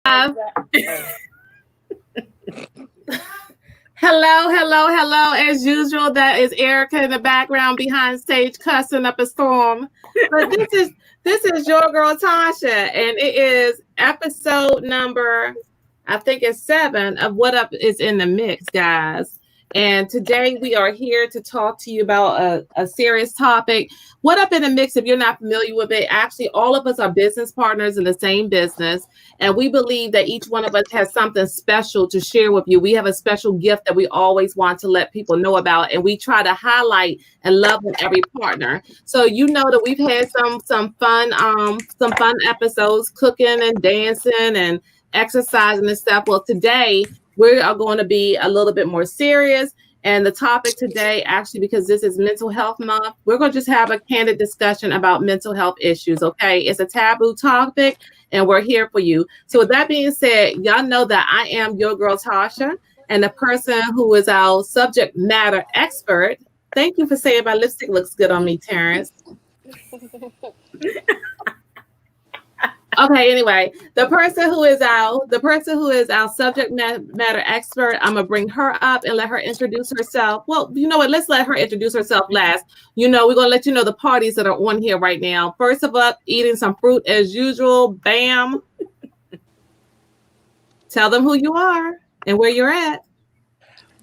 Hello. As usual, that is Erica in the background behind stage cussing up a storm. But this is your girl Tasha, and it is episode number, I think it's 7 of What Up is in the Mix, guys. And today we are here to talk to you about a serious topic. What Up in the Mix, if you're not familiar with it, actually all of us are business partners in the same business. And we believe that each one of us has something special to share with you. We have a special gift that we always want to let people know about. And we try to highlight and love on every partner. So you know that we've had some fun episodes, cooking and dancing and exercising and stuff. Well, today we are going to be a little bit more serious. And the topic today, actually, because this is Mental Health Month, we're going to just have a candid discussion about mental health issues, okay? It's a taboo topic, and we're here for you. So with that being said, y'all know that I am your girl, Tasha, and the person who is our subject matter expert. Thank you for saying my lipstick looks good on me, Terrence. Okay, anyway, the person who is our subject matter expert, I'm gonna bring her up and let her introduce herself. Well, you know what? Let's let her introduce herself last. You know, we're gonna let you know the parties that are on here right now. First of all, eating some fruit as usual. Bam. Tell them who you are and where you're at.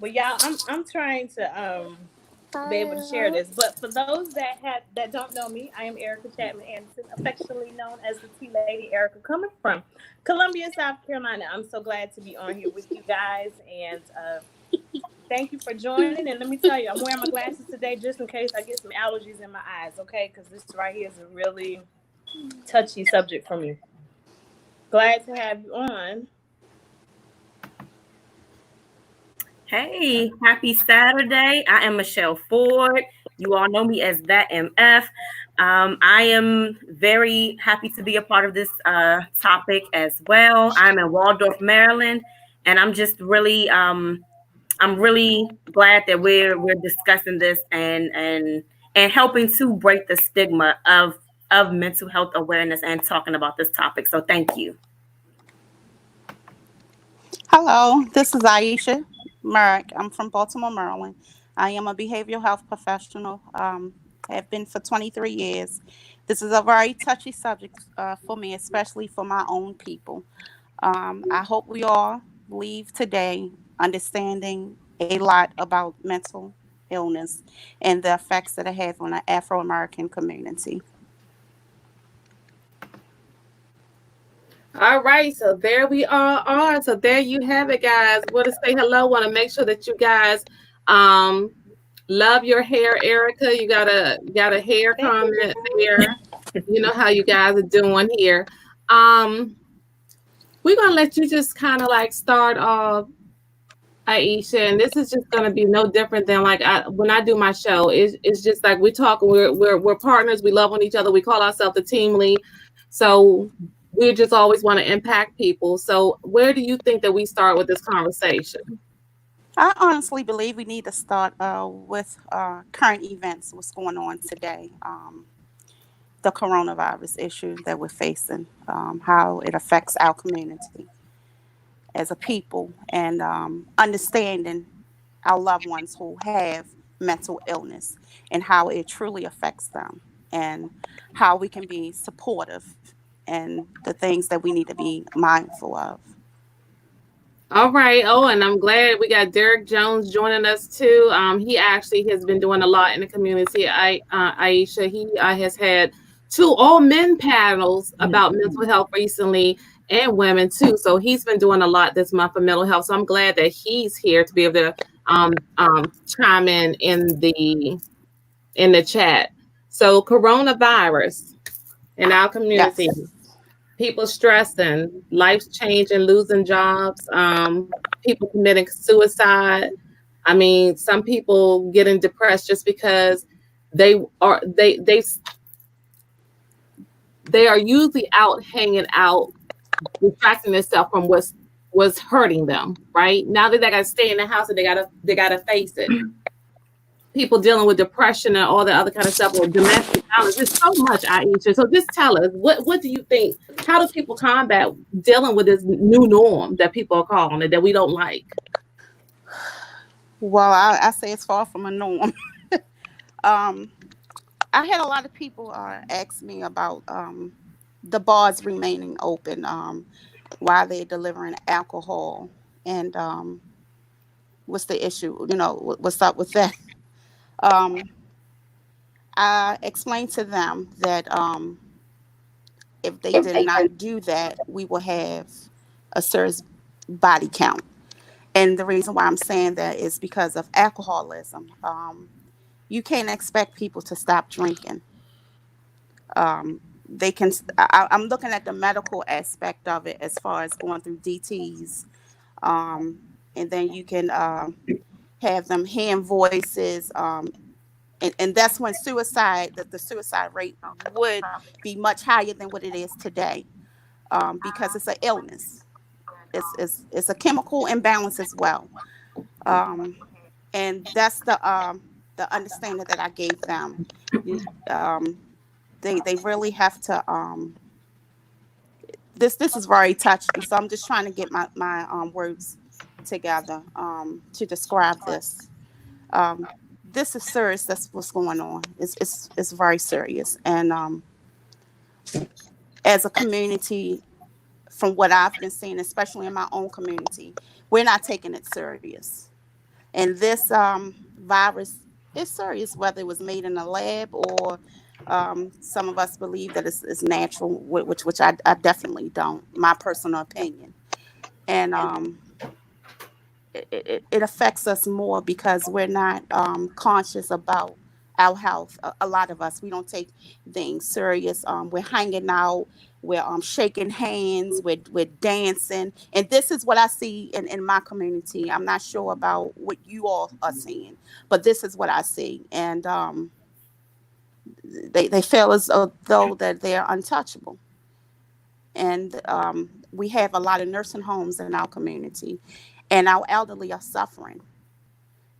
Well, y'all, I'm trying to be able to share this, but for those that don't know me, I am Erica Chapman Anderson, affectionately known as the Tea Lady Erica, coming from Columbia, South Carolina. I'm so glad to be on here with you guys, and thank you for joining. And let me tell you, I'm wearing my glasses today just in case I get some allergies in my eyes, okay? Because this right here is a really touchy subject for me. Glad to have you on. Hey, happy Saturday. I am Michelle Ford. You all know me as That MF. I am very happy to be a part of this topic as well. I'm in Waldorf, Maryland, and I'm just really I'm really glad that we're discussing this and helping to break the stigma of mental health awareness and talking about this topic. So thank you. Hello, this is Aisha Merrick. I'm from Baltimore, Maryland. I am a behavioral health professional. Have been for 23 years. This is a very touchy subject for me, especially for my own people. I hope we all leave today understanding a lot about mental illness and the effects that it has on the Afro-American community. All right, so there we all are. So there you have it, guys. Want to say hello. Want to make sure that you guys love your hair, Erica. You got a hair comment there. You know how you guys are doing here. We're gonna let you just kind of like start off, Aisha, and this is just gonna be no different than like when I do my show. It's just like we talk. We're partners. We love on each other. We call ourselves the team lead. So we just always want to impact people. So where do you think that we start with this conversation? I honestly believe we need to start with current events, what's going on today, the coronavirus issue that we're facing, how it affects our community as a people, and understanding our loved ones who have mental illness and how it truly affects them, and how we can be supportive and the things that we need to be mindful of. All right. Oh, and I'm glad we got Derek Jones joining us too. He actually has been doing a lot in the community. Aisha, he has had 2 all-men panels about mental health recently, and women too. So he's been doing a lot this month for mental health. So I'm glad that he's here to be able to chime in the chat. So coronavirus in our community. Yes. People stressing, life's changing, losing jobs, people committing suicide. I mean, some people getting depressed just because they are usually out hanging out, distracting themselves from what's hurting them. Right now that they got to stay in the house and they gotta face it. People dealing with depression and all the other kind of stuff, or domestic balance. There's so much, Aisha. So just tell us, what do you think? How do people combat dealing with this new norm that people are calling it that we don't like? Well, I say it's far from a norm. um, I had a lot of people ask me about the bars remaining open while they're delivering alcohol, and what's the issue? What's up with that? Um, I explained to them that if they did not do that, we will have a serious body count. And the reason why I'm saying that is because of alcoholism. You can't expect people to stop drinking. They can. I'm looking at the medical aspect of it as far as going through DTS, and then you can have them hearing voices, and that's when suicide, the suicide rate would be much higher than what it is today, because it's an illness. It's a chemical imbalance as well, um, and that's the understanding that I gave them. Um, they really have to. This is very touching, so I'm just trying to get my words together to describe this. Um, this is serious. That's what's going on. It's very serious, and as a community, from what I've been seeing, especially in my own community, we're not taking it serious. And this virus is serious, whether it was made in a lab or some of us believe that it's natural, which I definitely don't. My personal opinion, and it affects us more because we're not conscious about our health. A lot of us, we don't take things serious. We're hanging out, we're shaking hands, we're dancing. And this is what I see in my community. I'm not sure about what you all are seeing, but this is what I see. And they feel as though that they're untouchable. And we have a lot of nursing homes in our community, and our elderly are suffering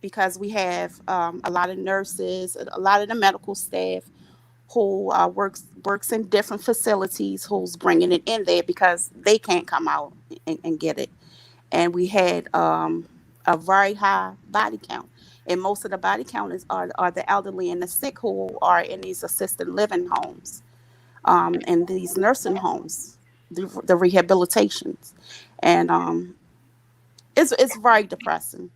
because we have a lot of nurses, a lot of the medical staff who works in different facilities, who's bringing it in there because they can't come out and get it. And we had a very high body count, and most of the body counters are the elderly and the sick who are in these assisted living homes, and these nursing homes, the rehabilitations, and it's very depressing.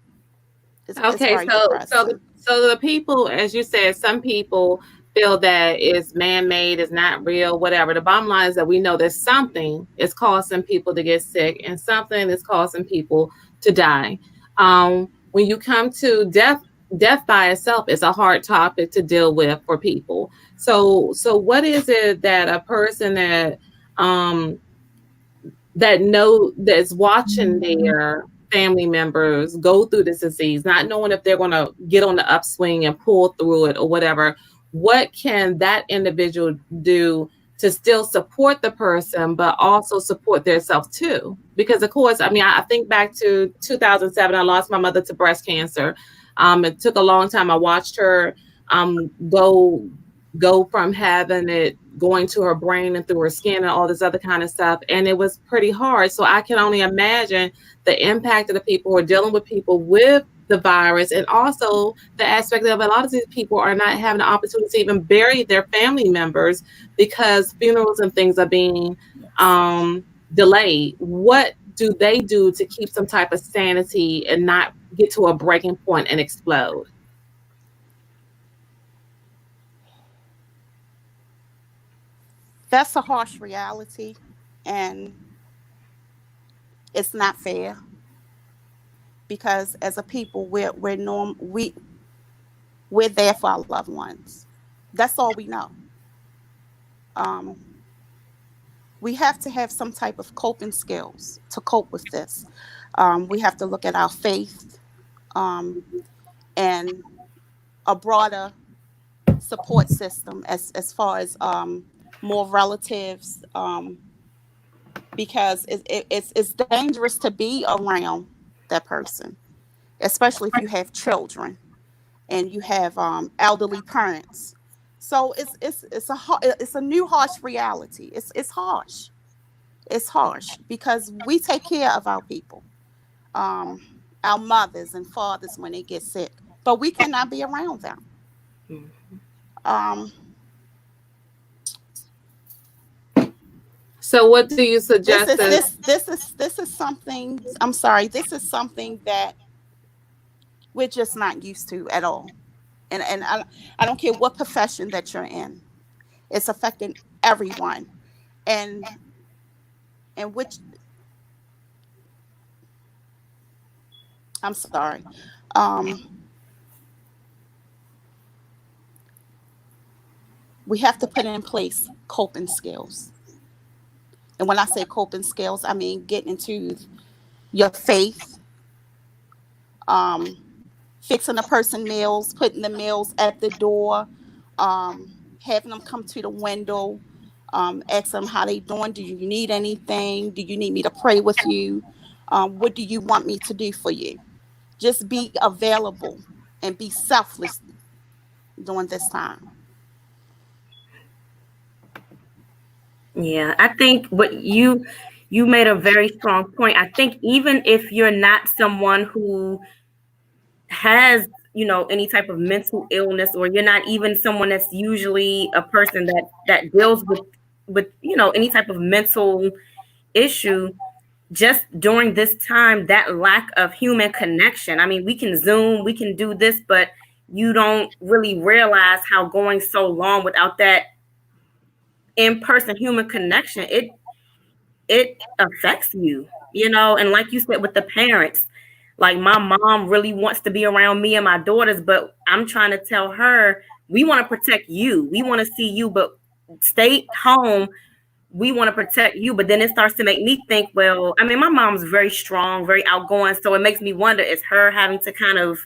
It's Okay, very depressing. so the people, as you said, some people feel that it's man-made, it's not real, whatever. The bottom line is that we know that something is causing people to get sick and something is causing people to die. When you come to death by itself is a hard topic to deal with for people. So what is it that a person um that's watching their family members go through this disease, not knowing if they're going to get on the upswing and pull through it or whatever, what can that individual do to still support the person, but also support themselves too? Because of course, I mean, I think back to 2007, I lost my mother to breast cancer. It took a long time. I watched her go from having it going to her brain and through her skin and all this other kind of stuff. And it was pretty hard. So I can only imagine the impact of the people who are dealing with people with the virus, and also the aspect of a lot of these people are not having the opportunity to even bury their family members because funerals and things are being delayed. What do they do to keep some type of sanity and not get to a breaking point and explode? That's a harsh reality, and it's not fair because as a people, we're there for our loved ones. That's all we know. Um, we have to have some type of coping skills to cope with this. We have to look at our faith, um, and a broader support system as far as more relatives, because it's dangerous to be around that person, especially if you have children and you have elderly parents. So it's a new harsh reality. It's harsh. It's harsh because we take care of our people, um, our mothers and fathers when they get sick, but we cannot be around them. Mm. Um, So what do you this suggest is as this is something. I'm sorry. This is something that we're just not used to at all. And I don't care what profession that you're in. It's affecting everyone. And which I'm sorry. Um, we have to put in place coping skills. And when I say coping skills, I mean getting into your faith, um, fixing a person meals, putting the meals at the door, having them come to the window, ask them how they doing. Do you need anything? Do you need me to pray with you? What do you want me to do for you? Just be available and be selfless during this time. Yeah, I think what you made a very strong point. I think even if you're not someone who has, any type of mental illness, or you're not even someone that's usually a person that deals with any type of mental issue, just during this time, that lack of human connection. I mean, we can Zoom, we can do this, but you don't really realize how going so long without that in-person human connection, it affects you, and like you said with the parents, like my mom really wants to be around me and my daughters, but I'm trying to tell her, we want to protect you, we want to see you, but stay home, we want to protect you. But then it starts to make me think, well, I mean, my mom's very strong, very outgoing, so it makes me wonder, is her having to kind of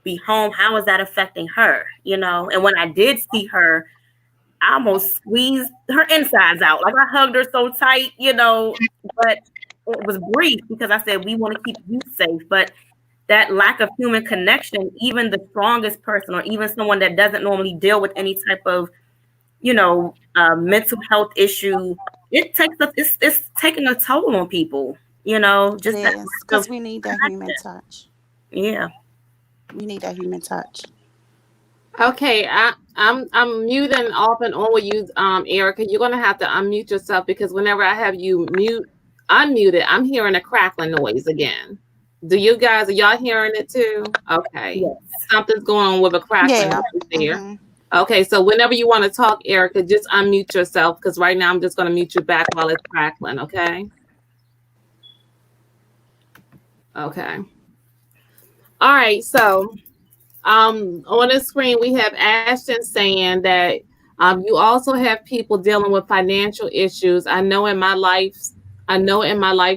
be home, how is that affecting her, and when I did see her, I almost squeezed her insides out. Like I hugged her so tight, but it was brief because I said, we want to keep you safe. But that lack of human connection, even the strongest person or even someone that doesn't normally deal with any type of, mental health issue, it takes up, it's taking a toll on people, It just that is lack because of we need that human connection. touch. Yeah. We need that human touch. okay? I'm muting off and on with you, Erica. You're gonna have to unmute yourself because whenever I have you unmuted, I'm hearing a crackling noise again. Do you guys are y'all hearing it too? Okay, Yes. something's going on with a crackling Yeah. noise there. Hmm. Okay, so whenever you want to talk, Erica, just unmute yourself because right now I'm just gonna mute you back while it's crackling. Okay. Okay. All right. So on the screen we have Ashton saying that you also have people dealing with financial issues. I know in my life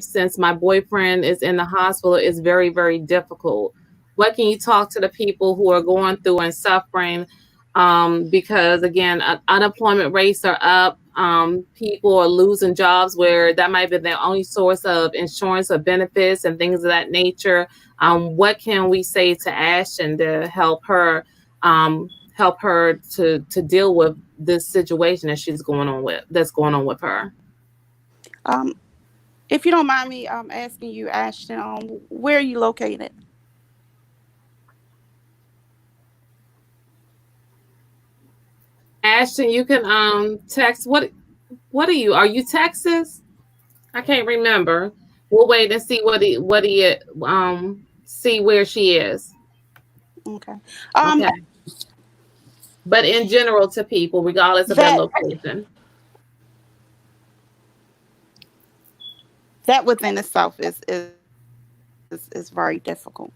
since my boyfriend is in the hospital is very, very difficult. What can you talk to the people who are going through and suffering? Because again, unemployment rates are up. People are losing jobs where that might be their only source of insurance or benefits and things of that nature. What can we say to Ashton to help her to deal with this situation that she's going on with that's going on with her? Um, if you don't mind me asking you, Ashton, where are you located? Ashton, you can text what are you? Are you Texas? I can't remember. We'll wait and see what he see where she is. Okay. Um, Okay. But in general to people, regardless of their that location. that within itself is very difficult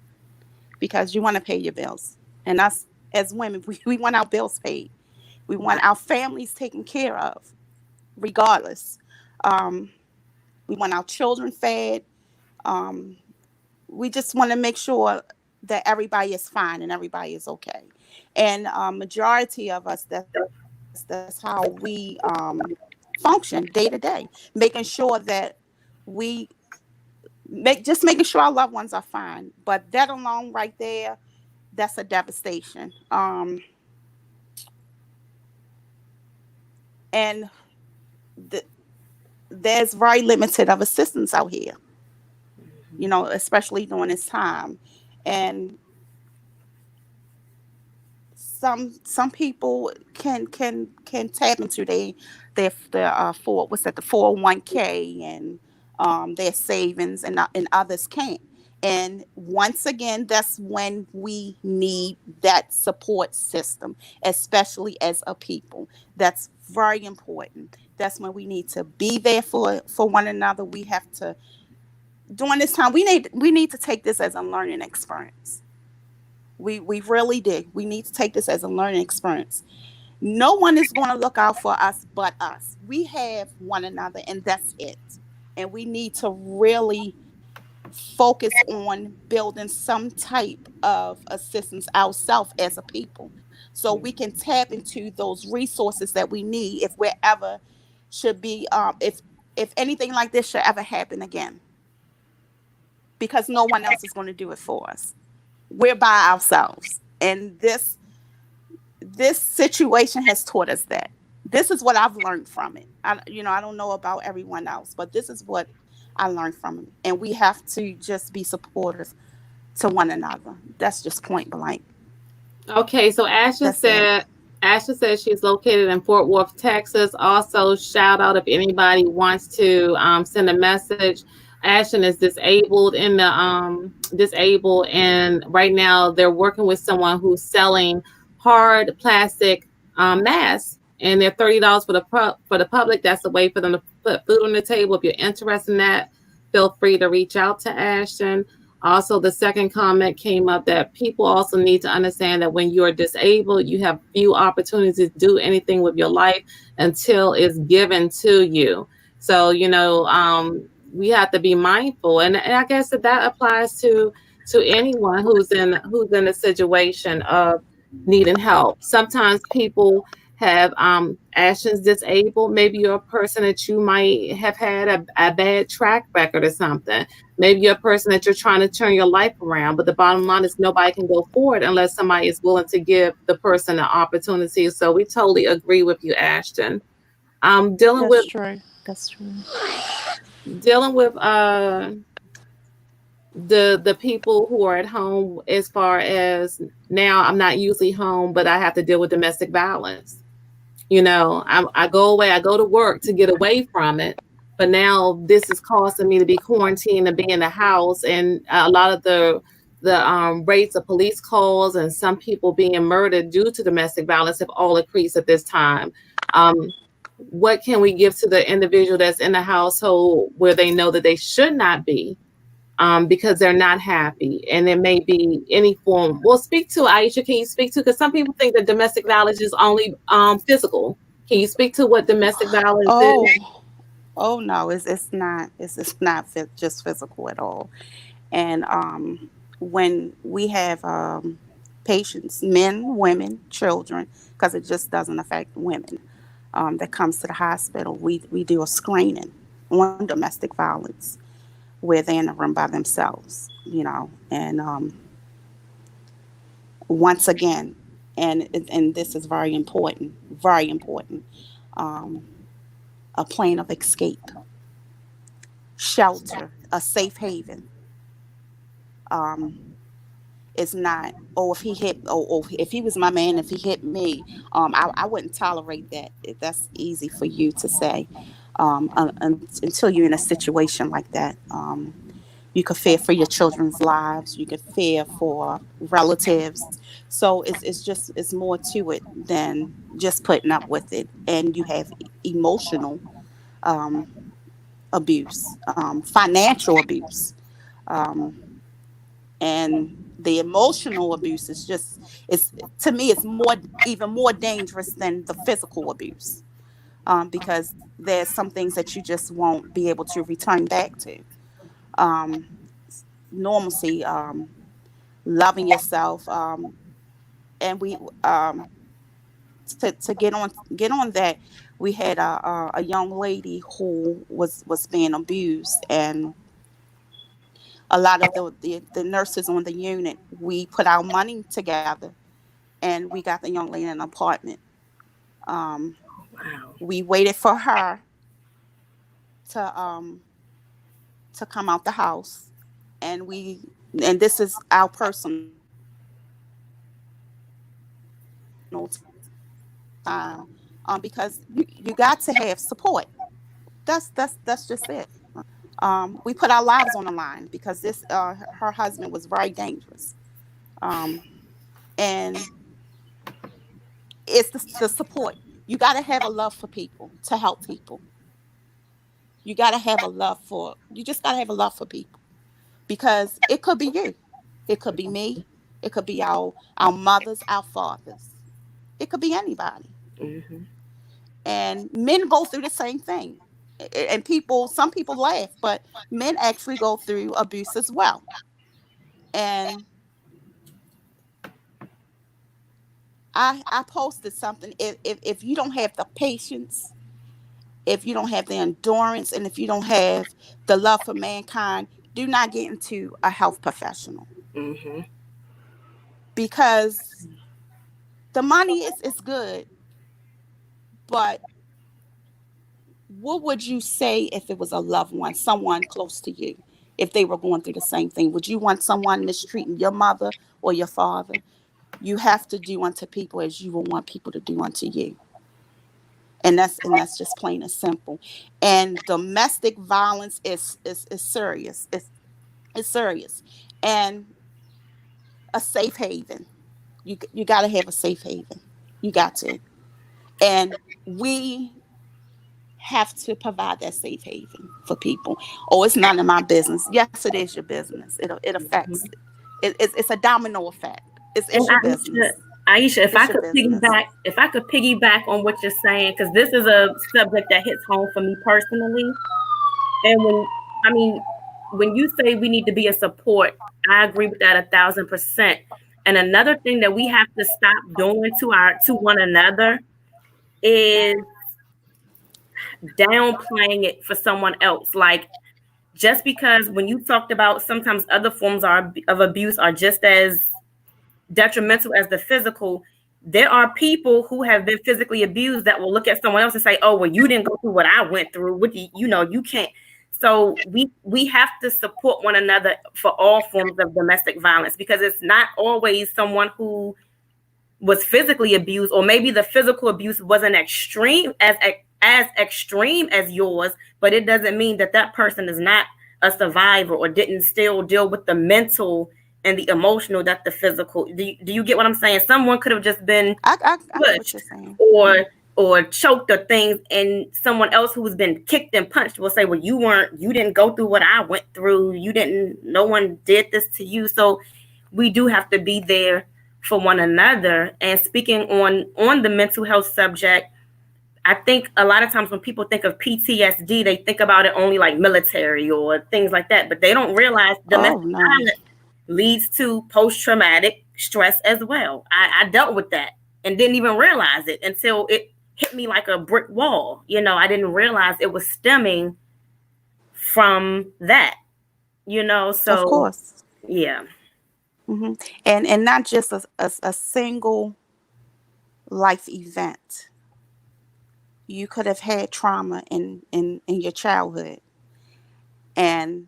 because you want to pay your bills, and us as women, we want our bills paid. We want our families taken care of, regardless. Um, we want our children fed. Um, we just want to make sure that everybody is fine and everybody is okay. And majority of us, that's how we function day to day, making sure that we making sure our loved ones are fine. But that alone, right there, that's a devastation. And the, there's very limited of assistance out here, especially during this time. And some people can tap into their what's that, the 401k, and their savings, and others can't. And once again, that's when we need that support system, especially as a people. That's very important. That's when we need to be there for one another. We have to, during this time, we need to take this as a learning experience. We really did. We need to take this as a learning experience. No one is going to look out for us but us. We have one another, and that's it. And we need to really focus on building some type of assistance ourselves as a people, so we can tap into those resources that we need if we're ever should be if anything like this should ever happen again, because no one else is going to do it for us. We're by ourselves, and this situation has taught us that. This is what I've learned from it. I don't know about everyone else, but this is what I learned from it. And we have to just be supportive to one another. That's just point blank. Okay, so That's it. Asha said she's located in Fort Worth, Texas. Also, shout out if anybody wants to send a message. Ashton is disabled, and right now they're working with someone who's selling hard plastic masks, and they're $30 for the public. That's a way for them to put food on the table. If you're interested in that, feel free to reach out to Ashton. Also, the second comment came up that people also need to understand that when you're disabled, you have few opportunities to do anything with your life until it's given to you. So, we have to be mindful, and I guess that applies to anyone who's in a situation of needing help. Sometimes people have actions disabled. Maybe you're a person that you might have had a bad track record or something. Maybe you're a person that you're trying to turn your life around, but the bottom line is nobody can go forward unless somebody is willing to give the person an opportunity. So we totally agree with you, Ashton. Dealing That's with true. That's true. dealing with the people who are at home. As far as now, I'm not usually home, but I have to deal with domestic violence. I go away, I go to work to get away from it, but now this is causing me to be quarantined and be in the house, and a lot of the rates of police calls and some people being murdered due to domestic violence have all increased at this time. What can we give to the individual that's in the household where they know that they should not be, because they're not happy, and there may be any form. Well, speak to Aisha. Can you speak to, because some people think that domestic violence is only physical. Can you speak to what domestic violence is? Oh no, it's not just physical at all. And when we have patients, men, women, children, because it just doesn't affect women, that comes to the hospital, we do a screening on domestic violence where they're in a room by themselves, and once again, and this is very important, um, a plan of escape, shelter, a safe haven. Um, it's not, oh, if he hit, oh, if he was my man, if he hit me, I wouldn't tolerate that. That's easy for you to say, until you're in a situation like that. You could fear for your children's lives. You could fear for relatives. So it's more to it than just putting up with it. And you have emotional um, abuse, financial abuse, um, and the emotional abuse is just, it's, to me, it's even more dangerous than the physical abuse, because there's some things that you just won't be able to return back to. Um, Normalcy, loving yourself, and we to get on that, we had a young lady who was being abused, and a lot of the nurses on the unit, we put our money together, and we got the young lady an apartment. Um, Wow. We waited for her to um to come out the house, and this is our personal time, because you got to have support. That's just it. We put our lives on the line because this her husband was very dangerous. Um, and it's the support. You got to have a love for people to help people. You just got to have a love for people, because it could be you, it could be me, it could be our mothers, our fathers, it could be anybody. Mm-hmm. And men go through the same thing. And some people laugh, but men actually go through abuse as well. And I posted something. If you don't have the patience, if you don't have the endurance, and if you don't have the love for mankind, do not get into a health professional, Mm-hmm. because the money is good, but what would you say if it was a loved one, someone close to you, if they were going through the same thing? Would you want someone mistreating your mother or your father? You have to do unto people as you would want people to do unto you. And that's just plain and simple. And domestic violence is serious. It's serious. And a safe haven. You got to have a safe haven. You got to. And we have to provide that safe haven for people. Oh, it's none of my business. Yes, it is your business. It affects. It's a domino effect. And It's your business. Aisha, It's your business. if I could piggyback on what you're saying, because this is a subject that hits home for me personally. And I mean, when you say we need to be a support, I agree with that 1,000%. And another thing that we have to stop doing to one another is downplaying it for someone else. Like, just because when you talked about sometimes other forms of abuse are just as detrimental as the physical, there are people who have been physically abused that will look at someone else and say, oh, well, you didn't go through what I went through. What you can't. So we have to support one another for all forms of domestic violence, because it's not always someone who was physically abused, or maybe the physical abuse wasn't as extreme as yours, but it doesn't mean that that person is not a survivor or didn't still deal with the mental and the emotional that the physical. Do you get what I'm saying? Someone could have just been I get what pushed you're saying. or choked or things, and someone else who's been kicked and punched will say, well, you didn't go through what I went through. No one did this to you. So we do have to be there for one another. And speaking on the mental health subject, I think a lot of times when people think of PTSD, they think about it only like military or things like that, but they don't realize Oh domestic no. violence leads to post-traumatic stress as well. I dealt with that and didn't even realize it until it hit me like a brick wall. I didn't realize it was stemming from that, Of so course. yeah. And not just a single life event. You could have had trauma in your childhood, and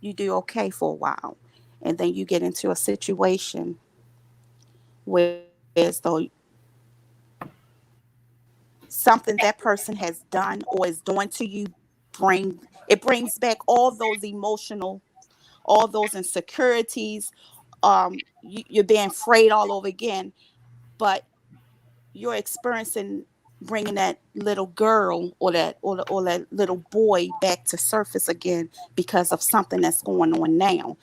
you do okay for a while, and then you get into a situation where as though something that person has done or is doing to you brings back all those emotional, all those insecurities. You're being afraid all over again, but you're experiencing bringing that little girl or that little boy back to surface again because of something that's going on now.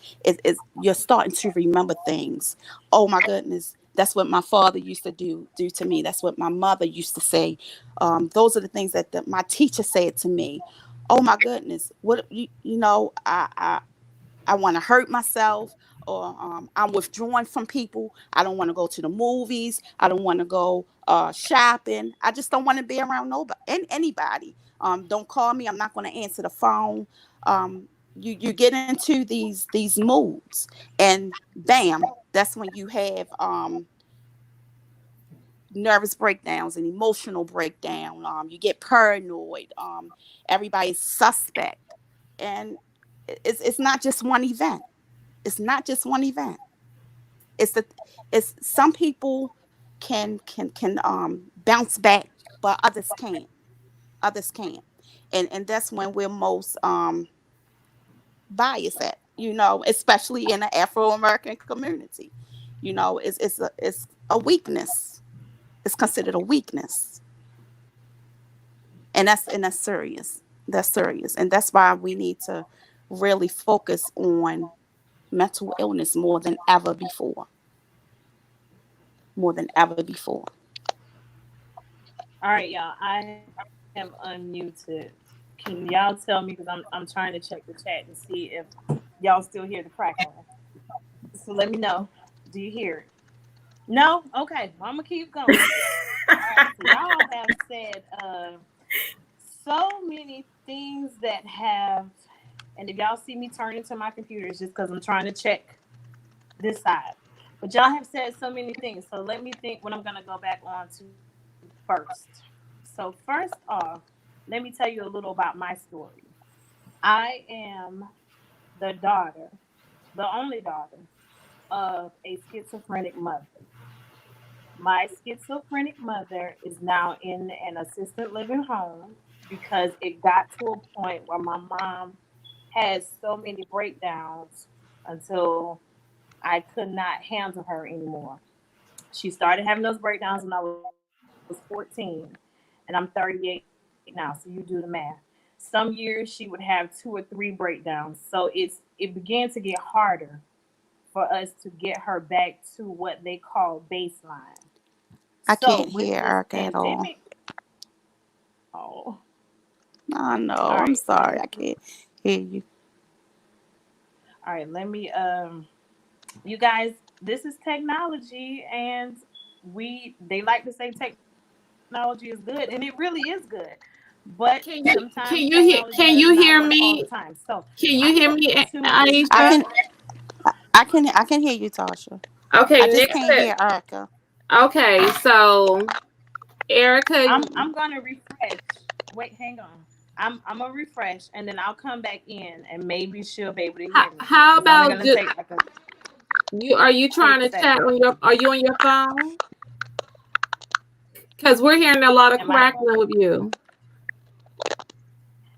You're starting to remember things. Oh my goodness, that's what my father used to do to me. That's what my mother used to say. Those are the things that my teacher said to me. Oh my goodness, what I want to hurt myself, or I'm withdrawing from people. I don't want to go to the movies. I don't want to go shopping. I just don't want to be around nobody and anybody. Don't call me. I'm not going to answer the phone. You get into these moods, and bam, that's when you have nervous breakdowns and emotional breakdown. You get paranoid. Everybody's suspect, and it's not just one event. It's not just one event. It's the it's some people can bounce back, but others can't. Others can't, and that's when we're most biased at. Especially in the Afro American community. It's a weakness. It's considered a weakness, and that's serious. That's serious, and that's why we need to really focus on mental illness more than ever before. More than ever before. All right, y'all. I am unmuted. Can y'all tell me, because I'm trying to check the chat to see if y'all still hear the crackling. So let me know. Do you hear it? No? Okay. Well, I'm gonna keep going. All right. So y'all have said so many things that have, and if y'all see me turn into my computer, it's just because I'm trying to check this side. But y'all have said so many things. So let me think what I'm gonna go back on to first. So first off, let me tell you a little about my story. I am the daughter, the only daughter of a schizophrenic mother. My schizophrenic mother is now in an assisted living home because it got to a point where my mom had so many breakdowns until I could not handle her anymore. She started having those breakdowns when I was 14, and I'm 38 now, so you do the math. Some years she would have 2 or 3 breakdowns, so it began to get harder for us to get her back to what they call baseline. I So can't with hear this Erica at all. pandemic, oh, Oh no, all I'm right, sorry, I can't hear you. all right, let me you guys, this is technology, and they like to say technology is good, and it really is good, but sometimes technology does not Can work you all hear the time. me? So Can I you have hear me, two different I Aisha? can I can hear you, Tasha. I Okay, just Nick can't said. hear Erica. Okay, so Erica, I'm gonna refresh. Wait, hang on. I'm gonna refresh, and then I'll come back in, and maybe she'll be able to hear me. how It's only about gonna take like a you? Are you quick trying to chat second. on your? Are you on your phone? Because we're hearing a lot of Am I? crackling with you.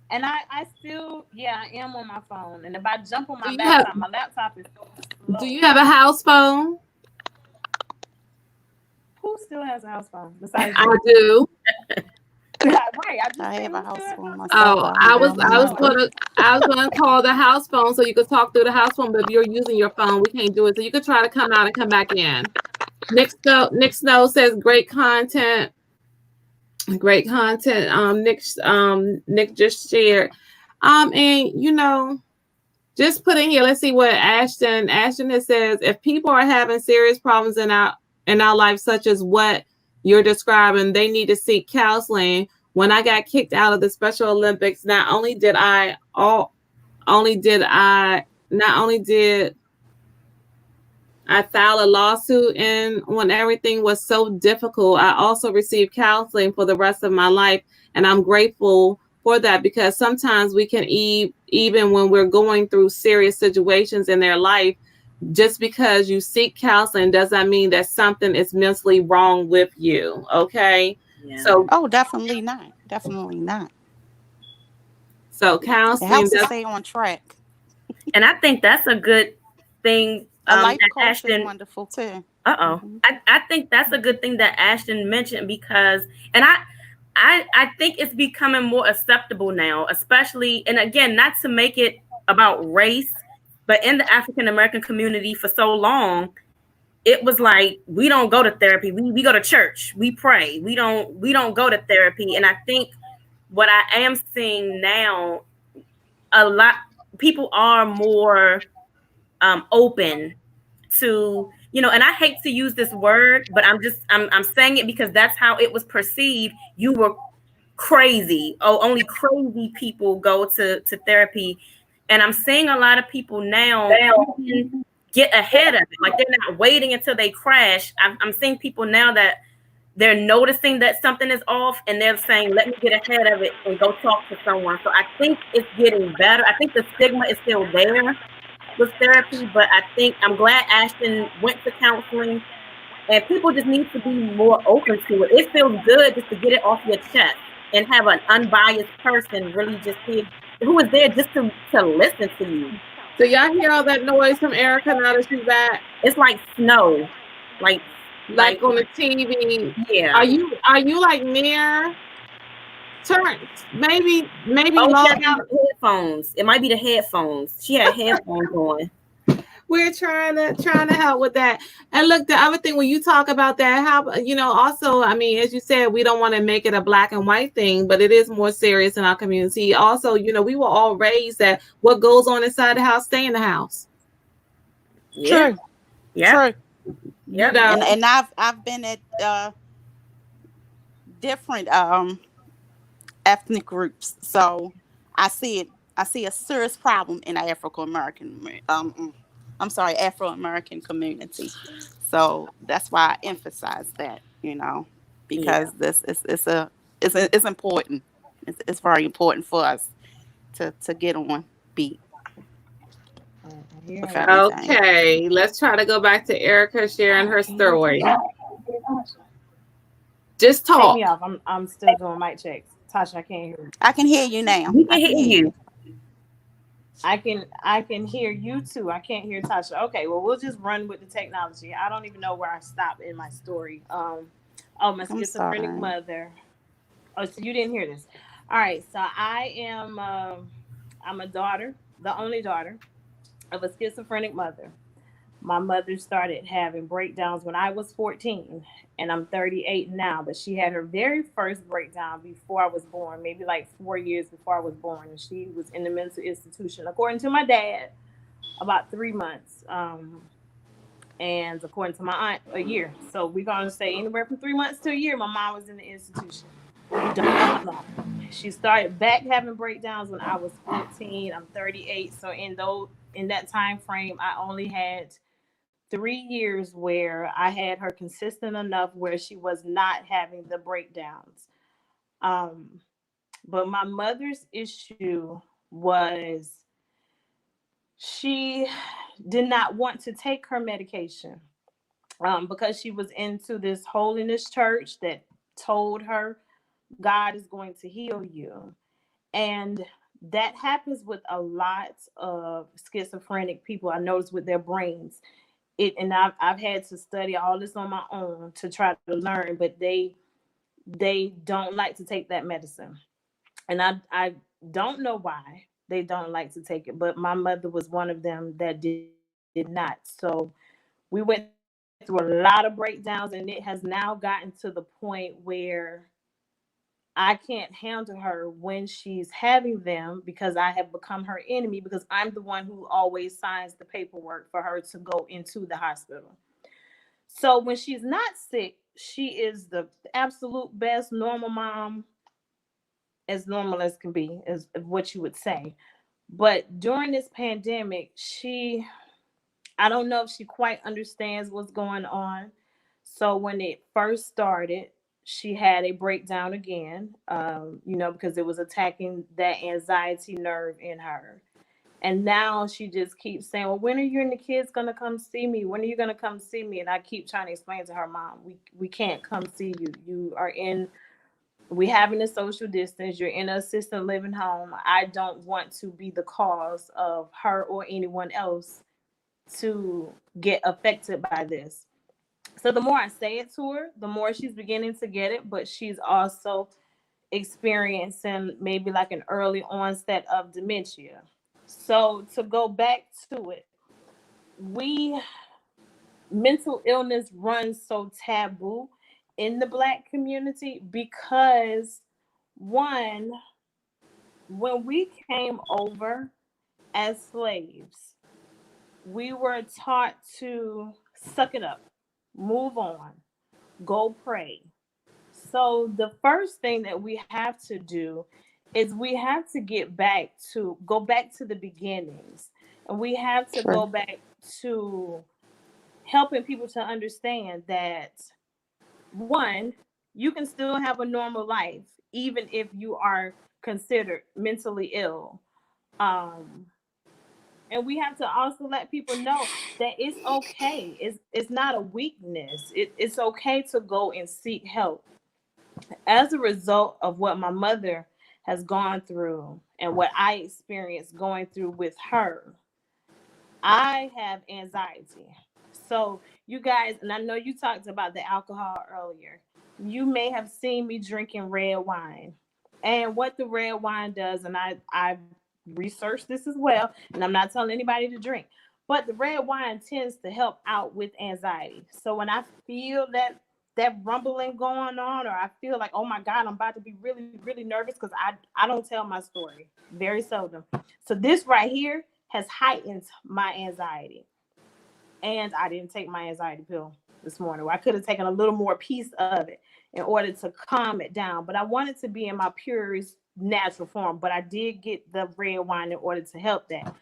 And I still, yeah, I am on my phone. And if I jump on Do you have? my laptop is so Do slow. you have a house phone? Who still has a house phone besides I you? do. Right. I just I said have a who still house has a phone house phone. myself. Oh, I don't have one either. I was gonna call the house phone so you could talk through the house phone, but if you're using your phone, we can't do it. So you could try to come out and come back in. Nick Snow says great content. Great content. Nick just shared. And just put in here. Let's see what Ashton has says. If people are having serious problems in our life, such as what you're describing, they need to seek counseling. When I got kicked out of the Special Olympics, not only did I filed a lawsuit, and when everything was so difficult, I also received counseling for the rest of my life. And I'm grateful for that because sometimes we can even when we're going through serious situations in their life, just because you seek counseling does not mean that something is mentally wrong with you. Okay. Yeah. So Oh, definitely not. Definitely not. It counseling helps to does. stay on track. And I think that's a good thing A that life coach is Ashton. wonderful too. Uh-oh. Hmm. I think that's a good thing that Ashton mentioned because, and I think it's becoming more acceptable now, especially, and again, not to make it about race, but in the African American community for so long, it was like we don't go to therapy. We go to church. We pray. We don't go to therapy. And I think what I am seeing now, a lot people are more open to, and I hate to use this word, but I'm saying it because that's how it was perceived. You were crazy. Oh, only crazy people go to therapy. And I'm seeing a lot of people now get ahead of it. Like they're not waiting until they crash. I'm seeing people now that they're noticing that something is off and they're saying, let me get ahead of it and go talk to someone. So I think it's getting better. I think the stigma is still there with therapy, but I think I'm glad Ashton went to counseling, and people just need to be more open to it. It feels good just to get it off your chest and have an unbiased person really just see who is there just to listen to you. So y'all hear all that noise from Erica now that she's back? It's like snow. Like on the TV. Yeah. Are you like near? Turn maybe Oh, low. she had headphones. It might be the headphones. She had headphones on. We're trying to help with that. And look, the other thing when you talk about that, how also, I mean, as you said, we don't want to make it a black and white thing, but it is more serious in our community. Also, we were all raised that what goes on inside the house stay in the house. Yeah. True. Yeah. True. Yep. And I've been at different ethnic groups, so I see a serious problem in the Afro American community. So that's why I emphasize that, because this is it's important. It's very important for us to get on beat. Okay, let's try to go back to Erica sharing her story. Just talk. Take me off. I'm still doing mic checks. Tasha, I can't hear you. I can hear you now. We can hear you. I can hear you too. I can't hear Tasha. Okay, well we'll just run with the technology. I don't even know where I stopped in my story. My schizophrenic mother. Oh, so you didn't hear this. All right, so I am I'm a daughter, the only daughter of a schizophrenic mother. My mother started having breakdowns when I was 14, and I'm 38 now, but she had her very first breakdown before I was born, maybe like 4 years before I was born. And she was in the mental institution, according to my dad, about 3 months. And according to my aunt, a year. So we're going to say anywhere from 3 months to a year, my mom was in the institution. Don't know. She started back having breakdowns when I was 14. I'm 38. So in that time frame, I only had 3 years where I had her consistent enough where she was not having the breakdowns. But my mother's issue was she did not want to take her medication because she was into this holiness church that told her God is going to heal you. And that happens with a lot of schizophrenic people, I noticed, with their brains. And I've had to study all this on my own to try to learn, but they don't like to take that medicine. And I don't know why they don't like to take it, but my mother was one of them that did not. So we went through a lot of breakdowns, and it has now gotten to the point where I can't handle her when she's having them because I have become her enemy, because I'm the one who always signs the paperwork for her to go into the hospital. So when she's not sick, she is the absolute best normal mom, as normal as can be, is what you would say. But during this pandemic, I don't know if she quite understands what's going on. So when it first started, she had a breakdown again, because it was attacking that anxiety nerve in her. And now she just keeps saying, well, when are you and the kids going to come see me? When are you going to come see me? And I keep trying to explain to her, Mom, we can't come see you. We having a social distance. You're in an assisted living home. I don't want to be the cause of her or anyone else to get affected by this. So the more I say it to her, the more she's beginning to get it, but she's also experiencing maybe like an early onset of dementia. So to go back to it, mental illness runs so taboo in the Black community because, one, when we came over as slaves, we were taught to suck it up, move on, go pray. So the first thing that we have to do is we have to go back to the beginnings. And we have to go back to helping people to understand that, one, you can still have a normal life, even if you are considered mentally ill. Um, and we have to also let people know that it's okay. It's not a weakness. It's okay to go and seek help. As a result of what my mother has gone through and what I experienced going through with her, I have anxiety. So, you guys, and I know you talked about the alcohol earlier. You may have seen me drinking red wine. And what the red wine does, and I've researched this as well, and I'm not telling anybody to drink, but the red wine tends to help out with anxiety. So when I feel that rumbling going on, or I feel like, oh my God, I'm about to be really, really nervous, because I don't tell my story very seldom. So this right here has heightened my anxiety. And I didn't take my anxiety pill this morning. I could have taken a little more piece of it in order to calm it down. But I wanted to be in my purest natural form. But I did get the red wine in order to help that.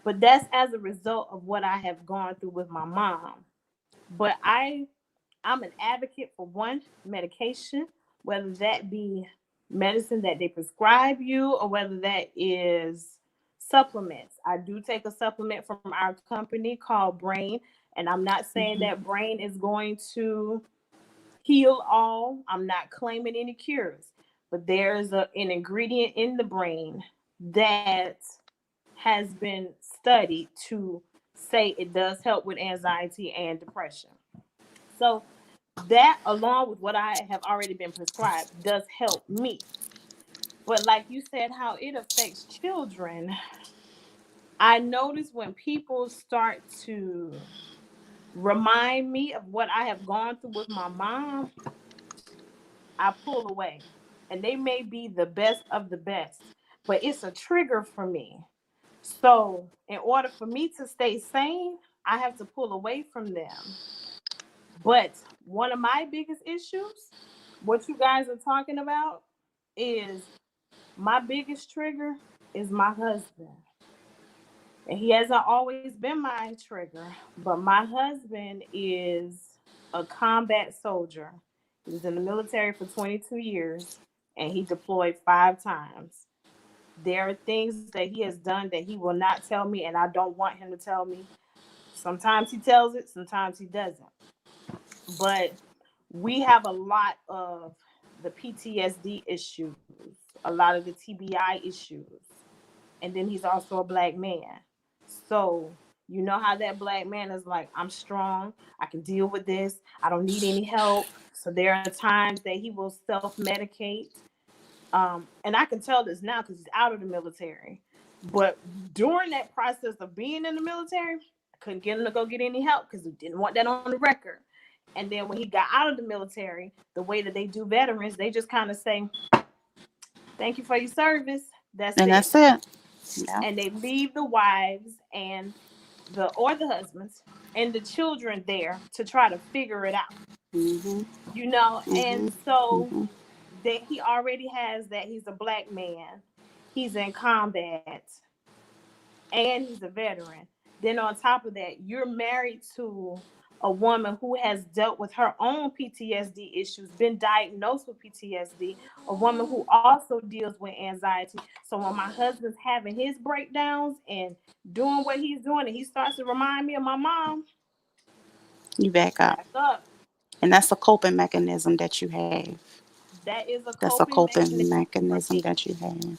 But that's as a result of what I have gone through with my mom. But I'm an advocate for one, medication, whether that be medicine that they prescribe you or whether that is supplements. I do take a supplement from our company called Brain, and I'm not saying Mhm. that Brain is going to heal all. I'm not claiming any cures, but there's an ingredient in the Brain that has been studied to say it does help with anxiety and depression. So that, along with what I have already been prescribed, does help me. But like you said, how it affects children, I notice when people start to remind me of what I have gone through with my mom, I pull away. And they may be the best of the best, but it's a trigger for me. So, in order for me to stay sane, I have to pull away from them. But one of my biggest issues, what you guys are talking about, is my biggest trigger is my husband. And he hasn't always been my trigger, but my husband is a combat soldier. He was in the military for 22 years and he deployed 5 times. There are things that he has done that he will not tell me, and I don't want him to tell me. Sometimes he tells it, sometimes he doesn't. But we have a lot of the PTSD issues, a lot of the TBI issues, and then he's also a black man. So, you know how that black man is like, I'm strong, I can deal with this, I don't need any help. So, there are times that he will self medicate. And I can tell this now because he's out of the military. But during that process of being in the military, I couldn't get him to go get any help because he didn't want that on the record. And then when he got out of the military, the way that they do veterans, they just kind of say, thank you for your service. That's And it. that's it. Yeah. And they leave the wives and the husbands and the children there to try to figure it out. Mhm. And Mhm. so Mhm. that he already has that he's a black man, he's in combat, and he's a veteran. Then on top of that, you're married to a woman who has dealt with her own PTSD issues, been diagnosed with PTSD, a woman who also deals with anxiety. So when my husband's having his breakdowns and doing what he's doing, and he starts to remind me of my mom, You back up. back up. And that's a coping mechanism that you have. That is a That's a coping coping mechanism for mechanism me. that you have.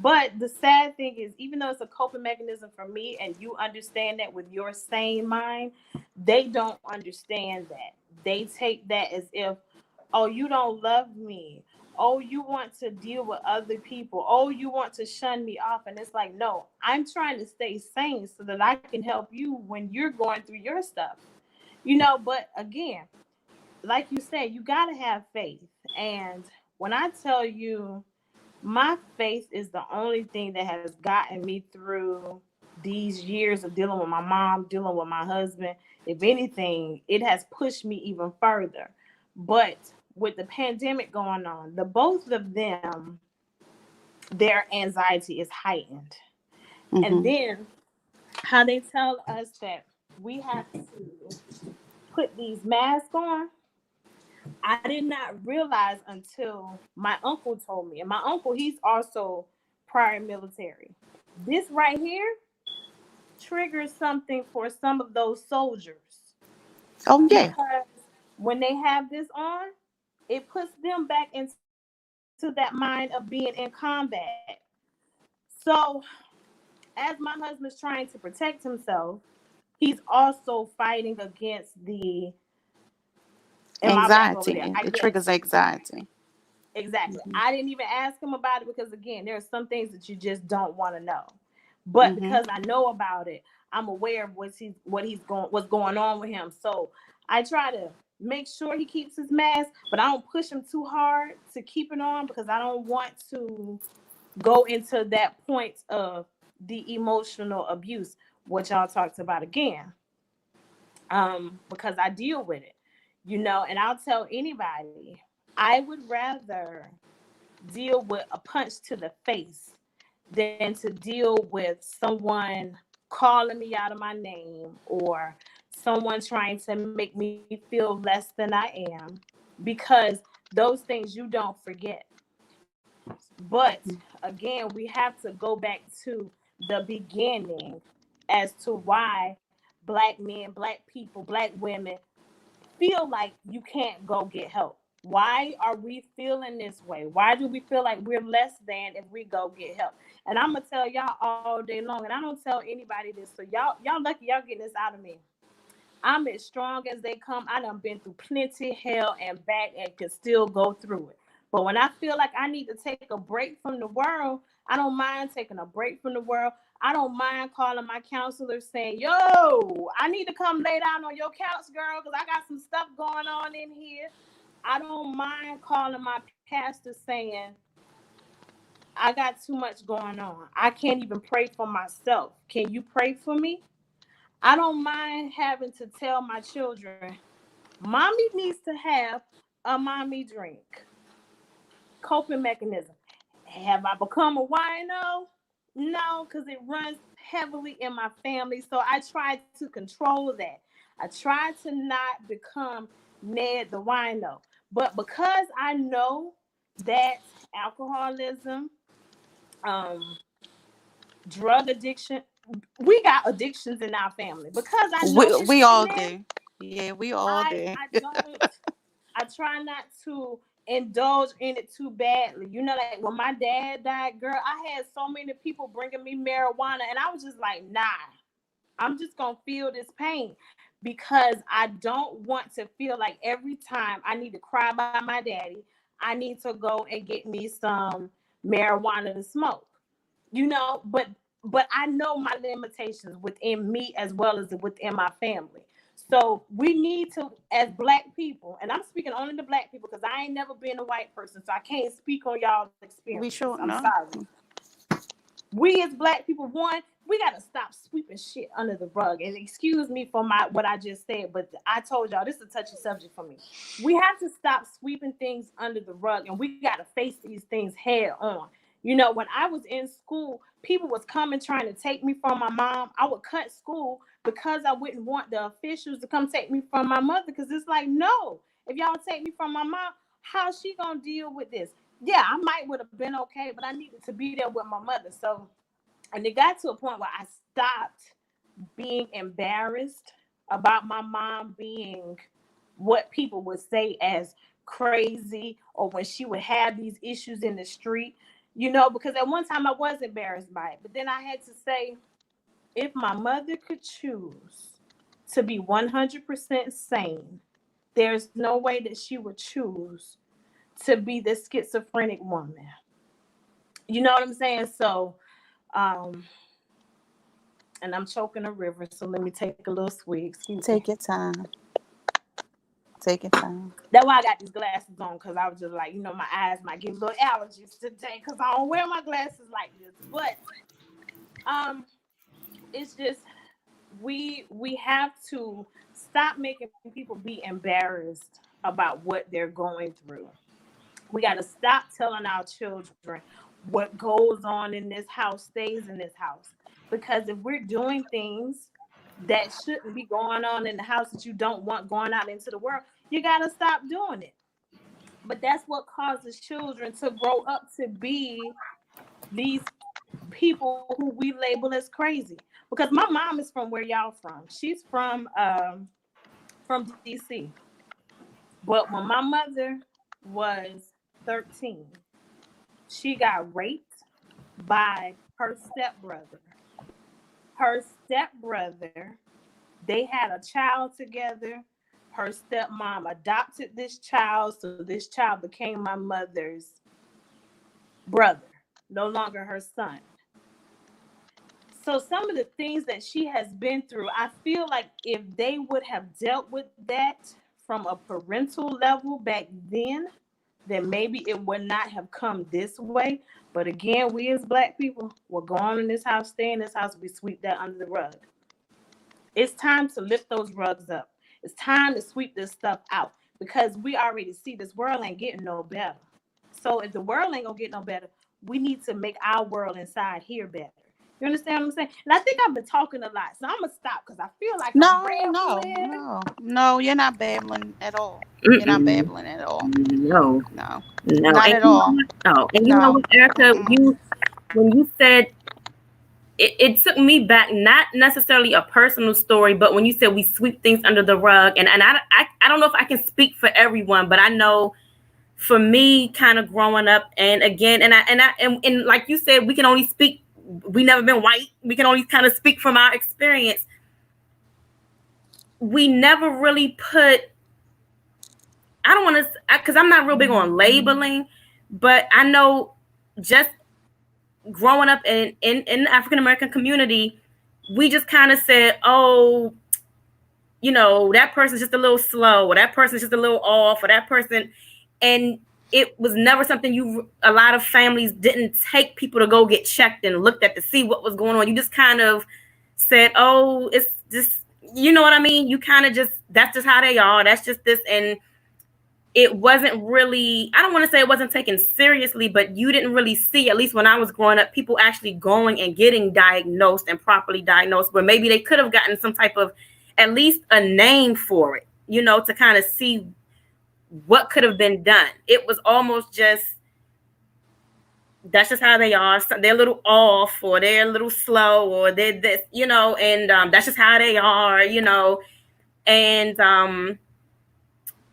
But the sad thing is, even though it's a coping mechanism for me, and you understand that with your sane mind, they don't understand that. They take that as if, oh, you don't love me. Oh, you want to deal with other people. Oh, you want to shun me off. And it's like, no, I'm trying to stay sane so that I can help you when you're going through your stuff. But again, like you said, you got to have faith. And when I tell you, my faith is the only thing that has gotten me through these years of dealing with my mom, dealing with my husband. If anything, it has pushed me even further. But with the pandemic going on, the both of them, their anxiety is heightened. And Mhm. then how they tell us that we have to put these masks on. I did not realize until my uncle told me. And my uncle, he's also prior military. This right here triggers something for some of those soldiers, Oh yeah. because when they have this on, it puts them back into that mind of being in combat. So, as my husband's trying to protect himself, he's also fighting against the, and my back over there. Anxiety. I It guess. triggers anxiety. Exactly. Hmm. I didn't even ask him about it because, again, there are some things that you just don't want to know. But Hmm. because I know about it, I'm aware of what's going on with him. So I try to make sure he keeps his mask, but I don't push him too hard to keep it on, because I don't want to go into that point of the emotional abuse, which y'all talked about again. Because I deal with it, and I'll tell anybody, I would rather deal with a punch to the face than to deal with someone calling me out of my name, or someone trying to make me feel less than I am, because those things you don't forget. But again, we have to go back to the beginning as to why Black men, Black people, Black women feel like you can't go get help. Why are we feeling this way? Why do we feel like we're less than if we go get help? And I'm gonna tell y'all all day long, and I don't tell anybody this, so y'all lucky y'all getting this out of me. I'm as strong as they come. I done been through plenty hell and back and can still go through it. But when I feel like I need to take a break from the world, I don't mind taking a break from the world. I don't mind calling my counselor saying, yo, I need to come lay down on your couch, girl, because I got some stuff going on in here. I don't mind calling my pastor saying, I got too much going on. I can't even pray for myself. Can you pray for me? I don't mind having to tell my children, mommy needs to have a mommy drink. Coping mechanism. Have I become a wino? No, because it runs heavily in my family. So I try to control that. I try to not become Ned the wino. But because I know that alcoholism, um, drug addiction, we got addictions in our family. Because I know it's We in all there, do. Yeah, we all I do. I don't I try not to indulge in it too badly. Like when my dad died, girl, I had so many people bringing me marijuana, and I was just like, nah, I'm just gonna feel this pain, because I don't want to feel like every time I need to cry by my daddy, I need to go and get me some marijuana to smoke. But I know my limitations within me as well as within my family. So we need to, as Black people, and I'm speaking only to Black people because I ain't never been a white person, so I can't speak on y'all's We experiences. sure I'm know. sorry. We as Black people, one, we gotta stop sweeping shit under the rug. And excuse me for what I just said, but I told y'all this is a touchy subject for me. We have to stop sweeping things under the rug, and we gotta face these things head on. When I was in school, people was coming trying to take me from my mom. I would cut school because I wouldn't want the officials to come take me from my mother. Because it's like, no, if y'all take me from my mom, how's she gonna deal with this? Yeah, I might would have been okay, but I needed to be there with my mother. So, and it got to a point where I stopped being embarrassed about my mom being what people would say as crazy, or when she would have these issues in the street, because at one time I was embarrassed by it. But then I had to say, if my mother could choose to be 100% sane, there's no way that she would choose to be this schizophrenic woman. You know what I'm saying? So, um, and I'm choking a river, so let me take a little swig. Excuse me. Take your time. Take your time. That's why I got these glasses on, because I was just like, my eyes might get little allergies today because I don't wear my glasses like this. But it's just we have to stop making people be embarrassed about what they're going through. We got to stop telling our children what goes on in this house stays in this house. Because if we're doing things that shouldn't be going on in the house that you don't want going out into the world, You got to stop doing it. But that's what causes children to grow up to be these people who we label as crazy. Because my mom is from where y'all from. She's from DC. But when my mother was 13, she got raped by her stepbrother. Her stepbrother, they had a child together. Her stepmom adopted this child, so this child became my mother's brother, no longer her son. So some of the things that she has been through, I feel like if they would have dealt with that from a parental level back then maybe it would not have come this way. But again, we as Black people, we're going in this house, stay in this house, we sweep that under the rug. It's time to lift those rugs up. It's time to sweep this stuff out because we already see this world ain't getting no better. So if the world ain't gonna get no better, we need to make our world inside here better. You understand what I'm saying? And I think I've been talking a lot, so I'm gonna stop because I feel like I'm rambling. No, you're not babbling at all. You're not babbling at all. No, not and at all. No, and you know what, Erica, when you said it took me back, not necessarily a personal story, but when you said we sweep things under the rug, and I don't know if I can speak for everyone, but I know for me, kind of growing up, and again, and like you said, we can only speak. We never been white. We can only kind of speak from our experience. We never really put. I don't want to, because I'm not real big on labeling, but I know just growing up in the African American community, we just kind of said, oh, you know, that person's just a little slow, or that person's just a little off, or that person, and it was never something a lot of families didn't take people to go get checked and looked at to see what was going on. You just kind of said, oh, it's just, you know what I mean? You kind of just, that's just how they are. That's just this. And it wasn't really, I don't want to say it wasn't taken seriously, but you didn't really see, at least when I was growing up, people actually going and getting diagnosed and properly diagnosed, where maybe they could have gotten some type of, at least a name for it, you know, to kind of see what could have been done. It was almost just, that's just how they are. So they're a little off, or they're a little slow, or they're this, you know, and that's just how they are, you know. And,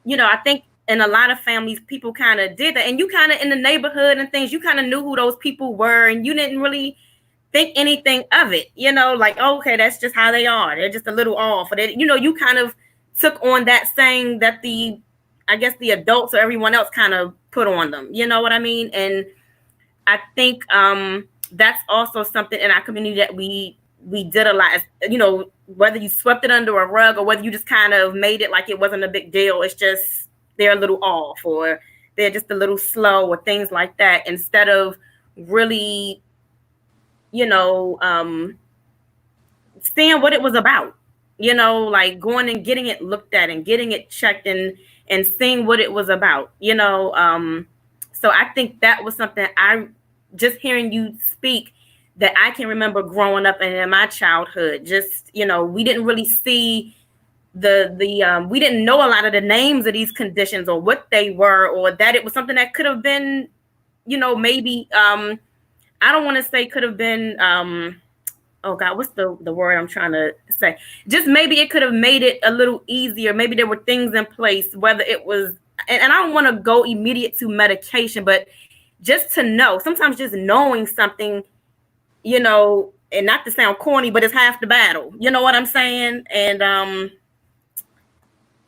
you know, I think in a lot of families, people kind of did that. And you kind of, in the neighborhood and things, you kind of knew who those people were, and you didn't really think anything of it, you know, like, oh, okay, that's just how they are. They're just a little off. Or they, you know, you kind of took on that saying that I guess the adults or everyone else kind of put on them. You know what I mean? And I think that's also something in our community that we did a lot. You know, whether you swept it under a rug or whether you just kind of made it like it wasn't a big deal. It's just they're a little off, or they're just a little slow, or things like that. Instead of really, you know, seeing what it was about. You know, like going and getting it looked at and getting it checked and seeing what it was about, you know. So I think that was something just hearing you speak, that I can remember growing up and in my childhood. Just, you know, we didn't really see we didn't know a lot of the names of these conditions or what they were, or that it was something that could have been, you know, maybe I don't want to say could have been oh God, what's the word I'm trying to say? Just maybe it could have made it a little easier. Maybe there were things in place, whether it was, and I don't want to go immediate to medication, but just to know, sometimes just knowing something, you know, and not to sound corny, but it's half the battle. You know what I'm saying? And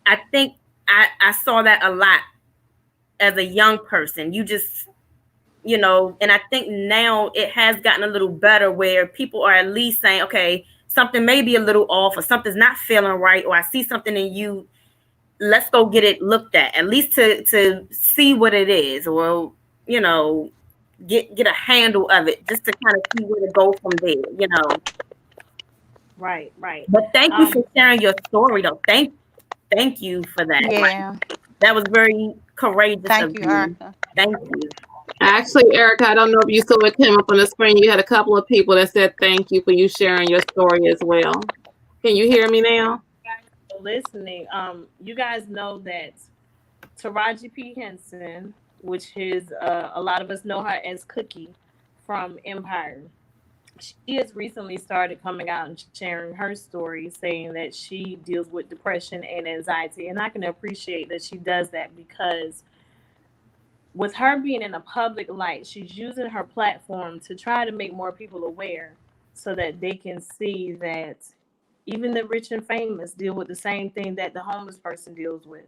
I think I saw that a lot as a young person. You just, you know, and I think now it has gotten a little better where people are at least saying, okay, something may be a little off, or something's not feeling right, or I see something in you, let's go get it looked at least to see what it is, or, you know, get a handle of it, just to kind of see where to go from there, you know. Right. But thank you for sharing your story, though. Thank you for that. Yeah. That was very courageous. Thank you, Erica. Thank you. Actually, Erica, I don't know if you saw it came up on the screen. You had a couple of people that said thank you for you sharing your story as well. Can you hear me now? listening, you guys know that Taraji P. Henson, which is a lot of us know her as Cookie from Empire. She has recently started coming out and sharing her story, saying that she deals with depression and anxiety. And I can appreciate that she does that because with her being in a public light, she's using her platform to try to make more people aware so that they can see that even the rich and famous deal with the same thing that the homeless person deals with.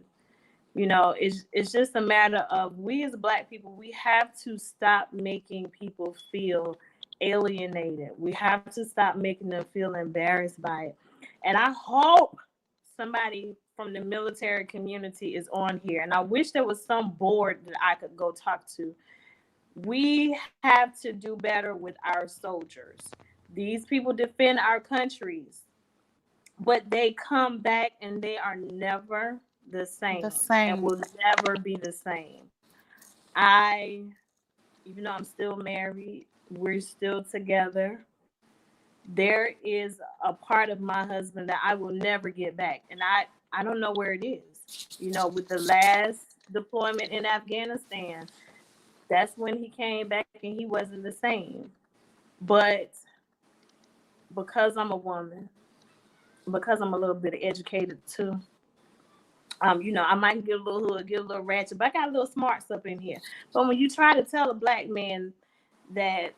You know, it's just a matter of we as Black people, we have to stop making people feel alienated. We have to stop making them feel embarrassed by it. And I hope somebody from the military community is on here. And I wish there was some board that I could go talk to. We have to do better with our soldiers. These people defend our countries, but they come back and they are never the same, and will never be the same. I, even though I'm still married, we're still together. There is a part of my husband that I will never get back, and I don't know where it is. You know, with the last deployment in Afghanistan, that's when he came back and he wasn't the same. But because I'm a woman, because I'm a little bit educated too, you know, I might get a little hood, get a little ratchet, but I got a little smarts up in here. But when you try to tell a Black man that,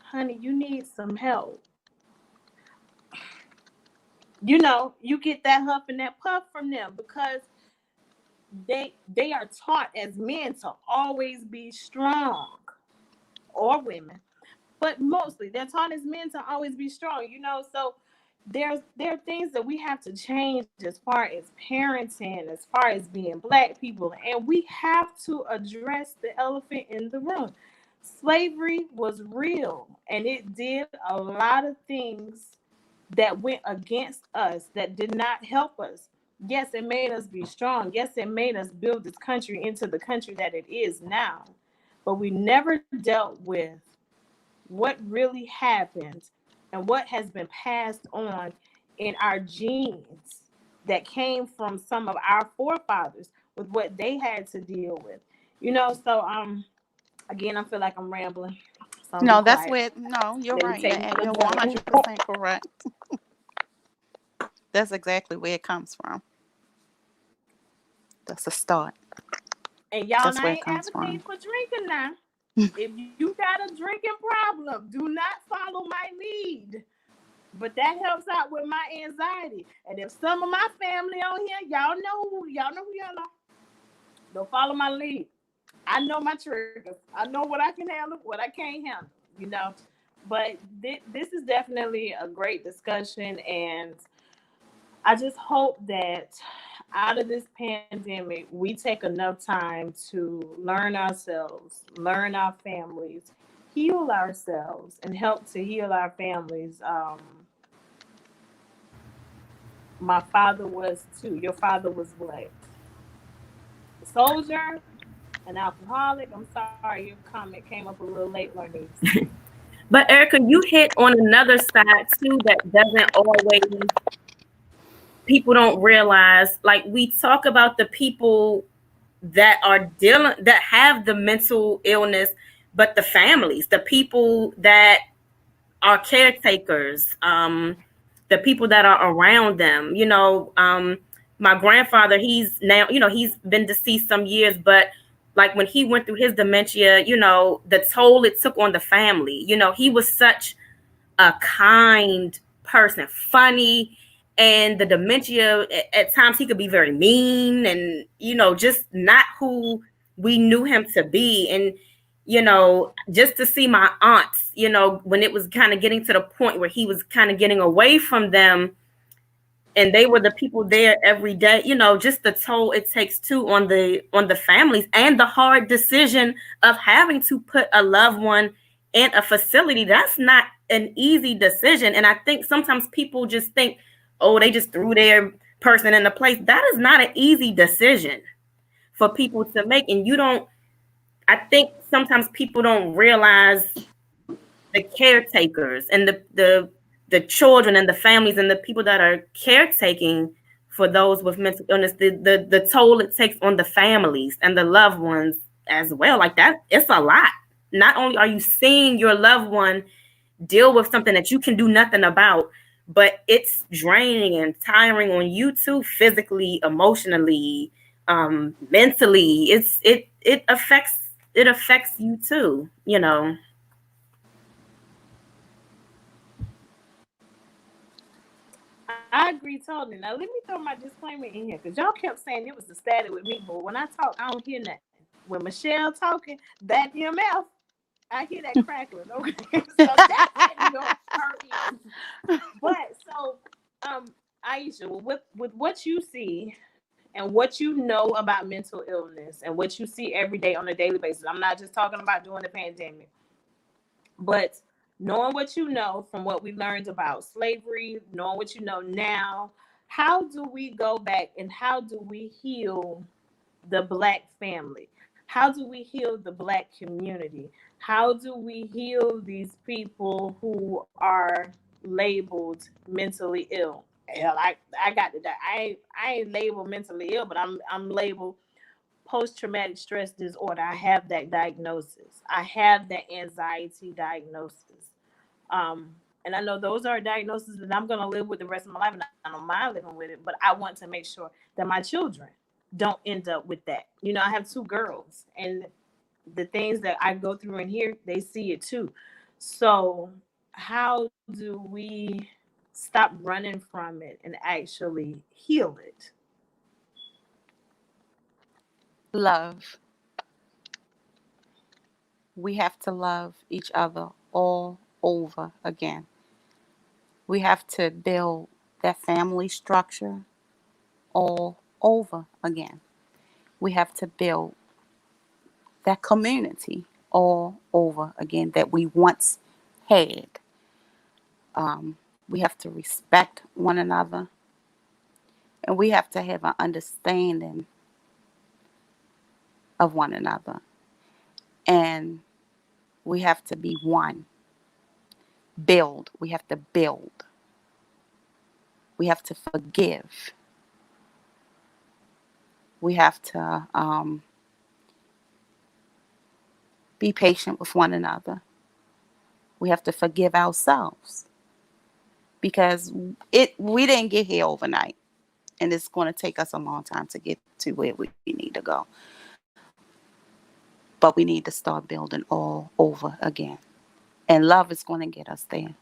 honey, you need some help, you know, you get that huff and that puff from them because they are taught as men to always be strong, or women, but mostly they're taught as men to always be strong, you know. So there are things that we have to change as far as parenting, as far as being Black people, and we have to address the elephant in the room. Slavery was real, and it did a lot of things that went against us, that did not help us. Yes, it made us be strong. Yes, it made us build this country into the country that it is now. But we never dealt with what really happened and what has been passed on in our genes that came from some of our forefathers with what they had to deal with. You know, so again, I feel like I'm rambling. So No, that's where, no, you're right. You're 100% correct. That's exactly where it comes from. That's a start. And y'all, That's where I it ain't comes advocating from. for drinking now. If you got a drinking problem, do not follow my lead. But that helps out with my anxiety. And if some of my family on here, y'all know who y'all are. Don't follow my lead. I know my triggers. I know what I can handle, what I can't handle, you know. But this is definitely a great discussion, and I just hope that out of this pandemic, we take enough time to learn ourselves, learn our families, heal ourselves, and help to heal our families. My father was too. Your father was what? A soldier, an alcoholic. I'm sorry, your comment came up a little late, Larnice. But Erica, you hit on another side too that doesn't always, people don't realize. Like, we talk about the people that are dealing, that have the mental illness, but the families, the people that are caretakers, the people that are around them. You know, my grandfather, he's now, you know, he's been deceased some years, but like when he went through his dementia, you know, the toll it took on the family. You know, he was such a kind person, funny, and the dementia, at times he could be very mean and, you know, just not who we knew him to be. And, you know, just to see my aunts, you know, when it was kind of getting to the point where he was kind of getting away from them, and they were the people there every day, you know, just the toll it takes too on the families, and the hard decision of having to put a loved one in a facility. That's not an easy decision. And I think sometimes people just think, oh, they just threw their person in a place. That is not an easy decision for people to make. And you don't, I think sometimes people don't realize the caretakers and the children and the families and the people that are caretaking for those with mental illness, the toll it takes on the families and the loved ones as well. Like that, it's a lot. Not only are you seeing your loved one deal with something that you can do nothing about, but it's draining and tiring on you too, physically, emotionally, mentally. It affects you too, you know. I agree totally. Now let me throw my disclaimer in here because y'all kept saying it was the static with me, but when I talk, I don't hear nothing. When Michelle talking, that EMF, I hear that crackling. Okay, so that's hitting her ears. But so, Aisha, with what you see and what you know about mental illness and what you see every day on a daily basis, I'm not just talking about during the pandemic, but knowing what you know from what we learned about slavery, knowing what you know now, how do we go back and how do we heal the Black family? How do we heal the Black community? How do we heal these people who are labeled mentally ill? Hell, I got to die. I ain't labeled mentally ill, but I'm labeled post-traumatic stress disorder. I have that diagnosis. I have that anxiety diagnosis. And I know those are diagnoses that I'm going to live with the rest of my life, and I don't mind living with it. But I want to make sure that my children don't end up with that. You know, I have 2 girls, and the things that I go through in here, they see it too. So, how do we stop running from it and actually heal it? Love. We have to love each other all over again. We have to build that family structure all over again. We have to build that community all over again that we once had. We have to respect one another, and we have to have an understanding of one another. And we have to be one. Build. We have to build. We have to forgive. We have to be patient with one another. We have to forgive ourselves because we didn't get here overnight, and it's going to take us a long time to get to where we need to go. But we need to start building all over again, and love is going to get us there.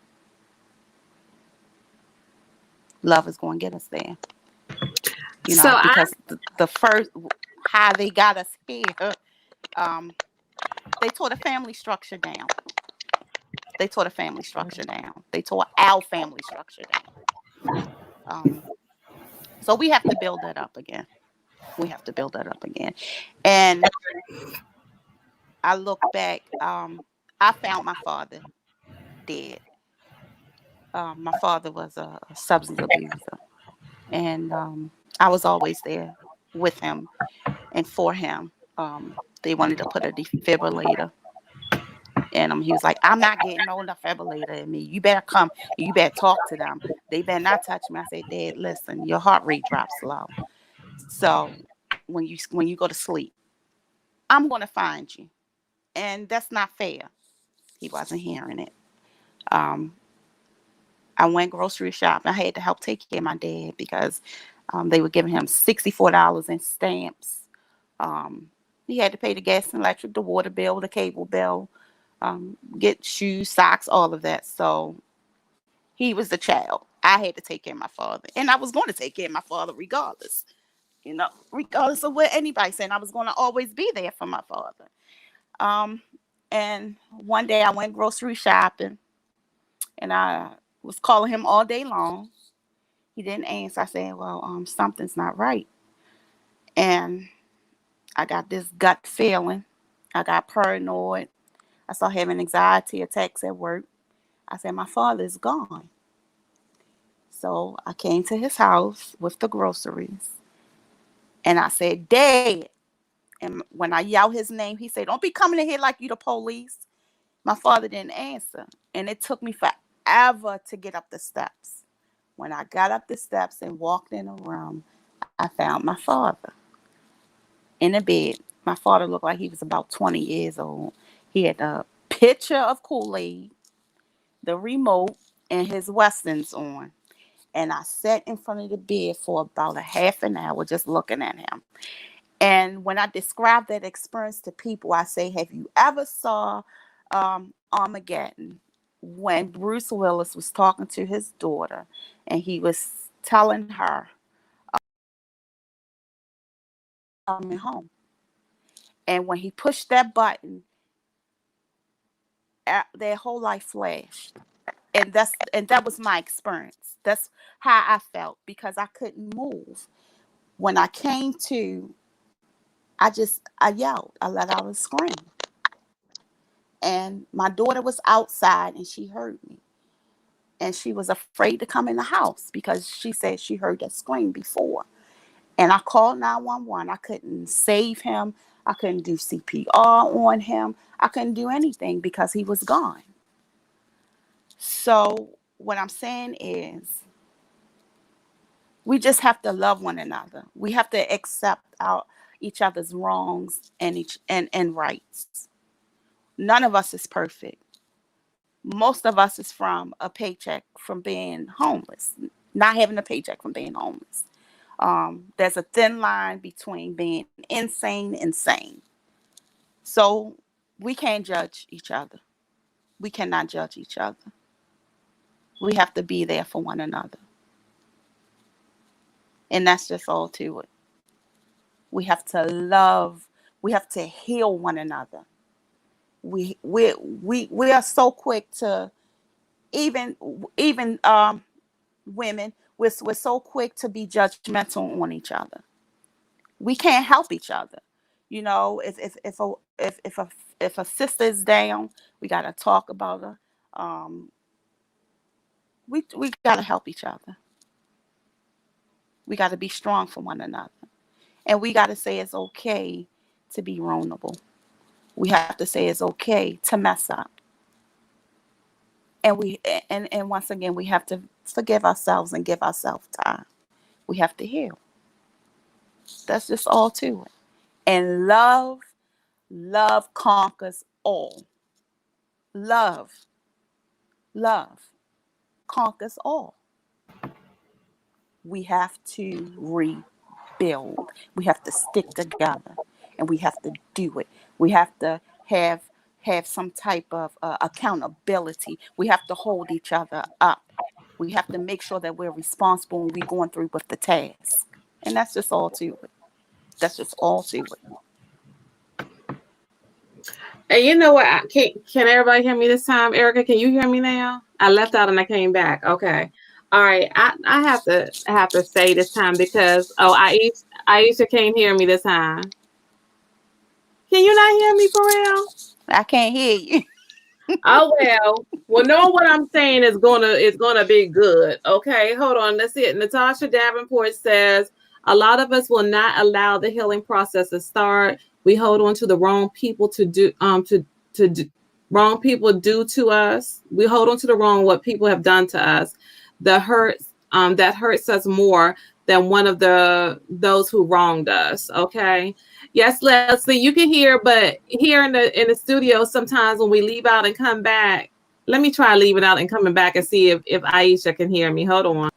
Love is going to get us there. You So know, because the first how they got us here, they tore the family structure down. They tore the family structure down. They tore our family structure down. So we have to build that up again. We have to build that up again. And I look back. I found my father dead. My father was a substance abuser, and I was always there with him and for him. They wanted to put a defibrillator. And he was like, I'm not getting no defibrillator in me. You better come. You better talk to them. They better not touch me. I said, Dad, listen, your heart rate drops low. So when you go to sleep, I'm going to find you. And that's not fair. He wasn't hearing it. Um, I went grocery shopping. I had to help take care of my dad because they were giving him $64 in stamps. He had to pay the gas and electric, the water bill, the cable bill, get shoes, socks, all of that. So he was the child. I had to take care of my father. And I was going to take care of my father regardless. Regardless of what anybody said, I was going to always be there for my father. And one day I went grocery shopping and I was calling him all day long. He didn't answer. I said, well, something's not right. And I got this gut feeling. I got paranoid. I started having anxiety attacks at work. I said, my father is gone. So I came to his house with the groceries. And I said, Dad. And when I yelled his name, he said, don't be coming in here like you the police. My father didn't answer. And it took me forever to get up the steps. When I got up the steps and walked in the room, I found my father in the bed. My father looked like he was about 20 years old. He had a pitcher of Kool-Aid, the remote, and his Westons on. And I sat in front of the bed for about a half an hour just looking at him. And when I describe that experience to people, I say, have you ever saw Armageddon, when Bruce Willis was talking to his daughter and he was telling her, coming home. And when he pushed that button, their whole life flashed. And that was my experience. That's how I felt, because I couldn't move. When I came to, I yelled. I let out a scream. And my daughter was outside and she heard me. And she was afraid to come in the house because she said she heard that scream before. And I called 911. I couldn't save him. I couldn't do CPR on him. I couldn't do anything because he was gone. So what I'm saying is, we just have to love one another. We have to accept each other's wrongs and rights. None of us is perfect. Most of us is from a paycheck from being homeless, not having a paycheck from being homeless. There's a thin line between being insane and sane. So we can't judge each other. We cannot judge each other. We have to be there for one another. And that's just all to it. We have to love. We have to heal one another. We are so quick to, even women, we're so quick to be judgmental on each other. We can't help each other. You know, if a sister is down, we gotta talk about her. We gotta help each other. We gotta be strong for one another, and we gotta say it's okay to be vulnerable. We have to say it's okay to mess up, and and once again, we have to forgive ourselves and give ourselves time. We have to heal. That's just all to it. And love conquers all. Love, love conquers all. We have to rebuild. We have to stick together, and we have to do it. We have to have some type of accountability. We have to hold each other up. We have to make sure that we're responsible when we're going through with the task. And that's just all to it. That's just all to it. And you know what? Can everybody hear me this time? Erica, can you hear me now? I left out and I came back. Okay. All right. I have to say this time because Aisha can't hear me this time. Can you not hear me for real? I can't hear you. Oh well, know what I'm saying is gonna be good. Okay, hold on. Let's see it. Natasha Davenport says a lot of us will not allow the healing process to start. We hold on to the wrong people to do wrong people do to us. We hold on to the wrong what people have done to us. The hurts that hurts us more than one of those who wronged us. Okay. Yes, Leslie, you can hear, but here in the studio, sometimes when we leave out and come back, let me try leaving out and coming back and see if Aisha can hear me. Hold on.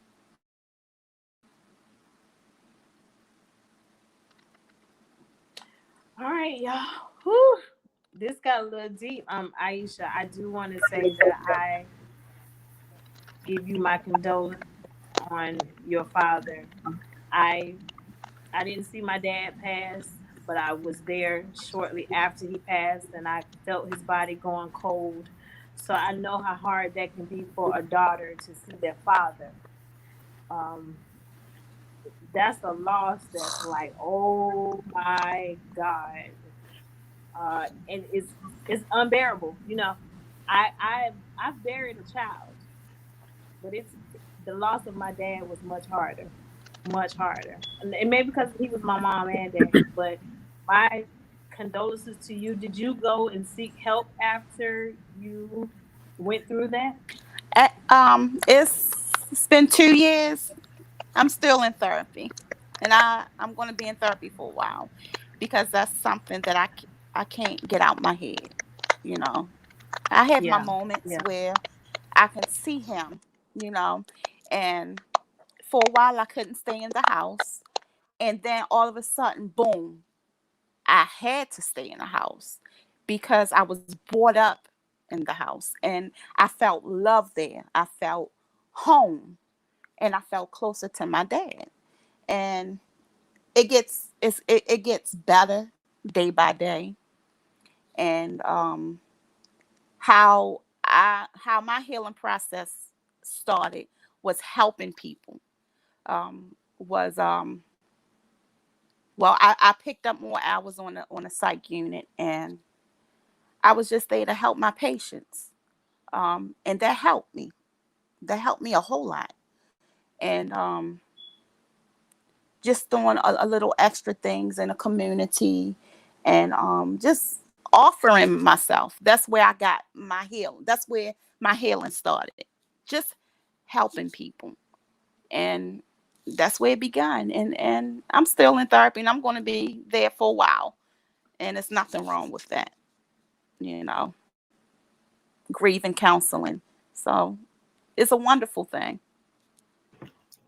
All right, y'all. Whew. This got a little deep. Aisha, I do want to say that I give you my condolence on your father. I I didn't see my dad pass, but I was there shortly after he passed, and I felt his body going cold. So I know how hard that can be for a daughter to see their father. Um, that's a loss that's like, oh my God, and it's unbearable. You know, I've buried a child, but it's the loss of my dad was much harder. And maybe because he was my mom and dad. But my condolences to you. Did you go and seek help after you went through that? It's It's been 2 years. I'm still in therapy, and I'm going to be in therapy for a while because that's something that I can't get out my head. You know, I have my Yeah. moments Yeah. where I can see him. You know, and for a while I couldn't stay in the house, and then all of a sudden, boom, I had to stay in the house because I was brought up in the house, and I felt love there. I felt home, and I felt closer to my dad. And it gets better day by day. And how my healing process started was helping people. Was Well, I picked up more hours on a psych unit, and I was just there to help my patients. And that helped me. That helped me a whole lot. And just doing a little extra things in a community, and just offering myself. That's where I got my healing. That's where my healing started. Just helping people. And that's where it began. And I'm still in therapy, and I'm going to be there for a while. And there's nothing wrong with that, you know, grieving counseling. So it's a wonderful thing.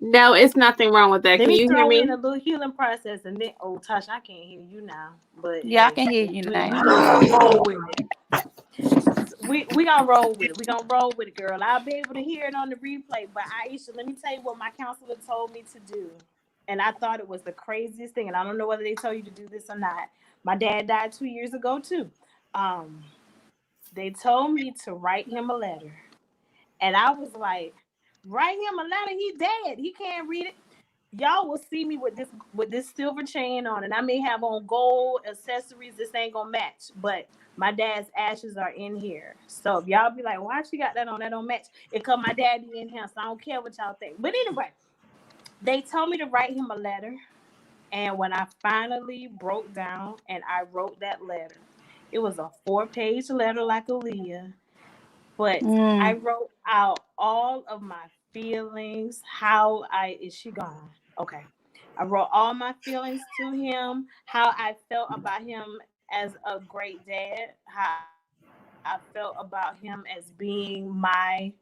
No, it's nothing wrong with that. Let Can me you hear throw in me? a little healing process, and then, oh, Tasha, I can't hear you now. But Yeah, I hey, can hear you we now. just gonna roll with it. We gonna roll with it. We gonna roll with it, girl. I'll be able to hear it on the replay. But Aisha, let me tell you what my counselor told me to do, and I thought it was the craziest thing. And I don't know whether they told you to do this or not. My dad died 2 years ago too. Um, they told me to write him a letter, and I was like, write him a letter. He dead. He can't read it. Y'all will see me with this silver chain on, and I may have on gold accessories. This ain't gonna match, but my dad's ashes are in here. So if y'all be like, why she got that on? That don't match. It cause my daddy in here, so I don't care what y'all think. But anyway, they told me to write him a letter, and when I finally broke down and I wrote that letter, it was a 4-page letter like Aaliyah, but I Mm. wrote out all of my feelings. Is she gone? Okay. I wrote all my feelings to him, how I felt about him as a great dad, how I felt about him as being my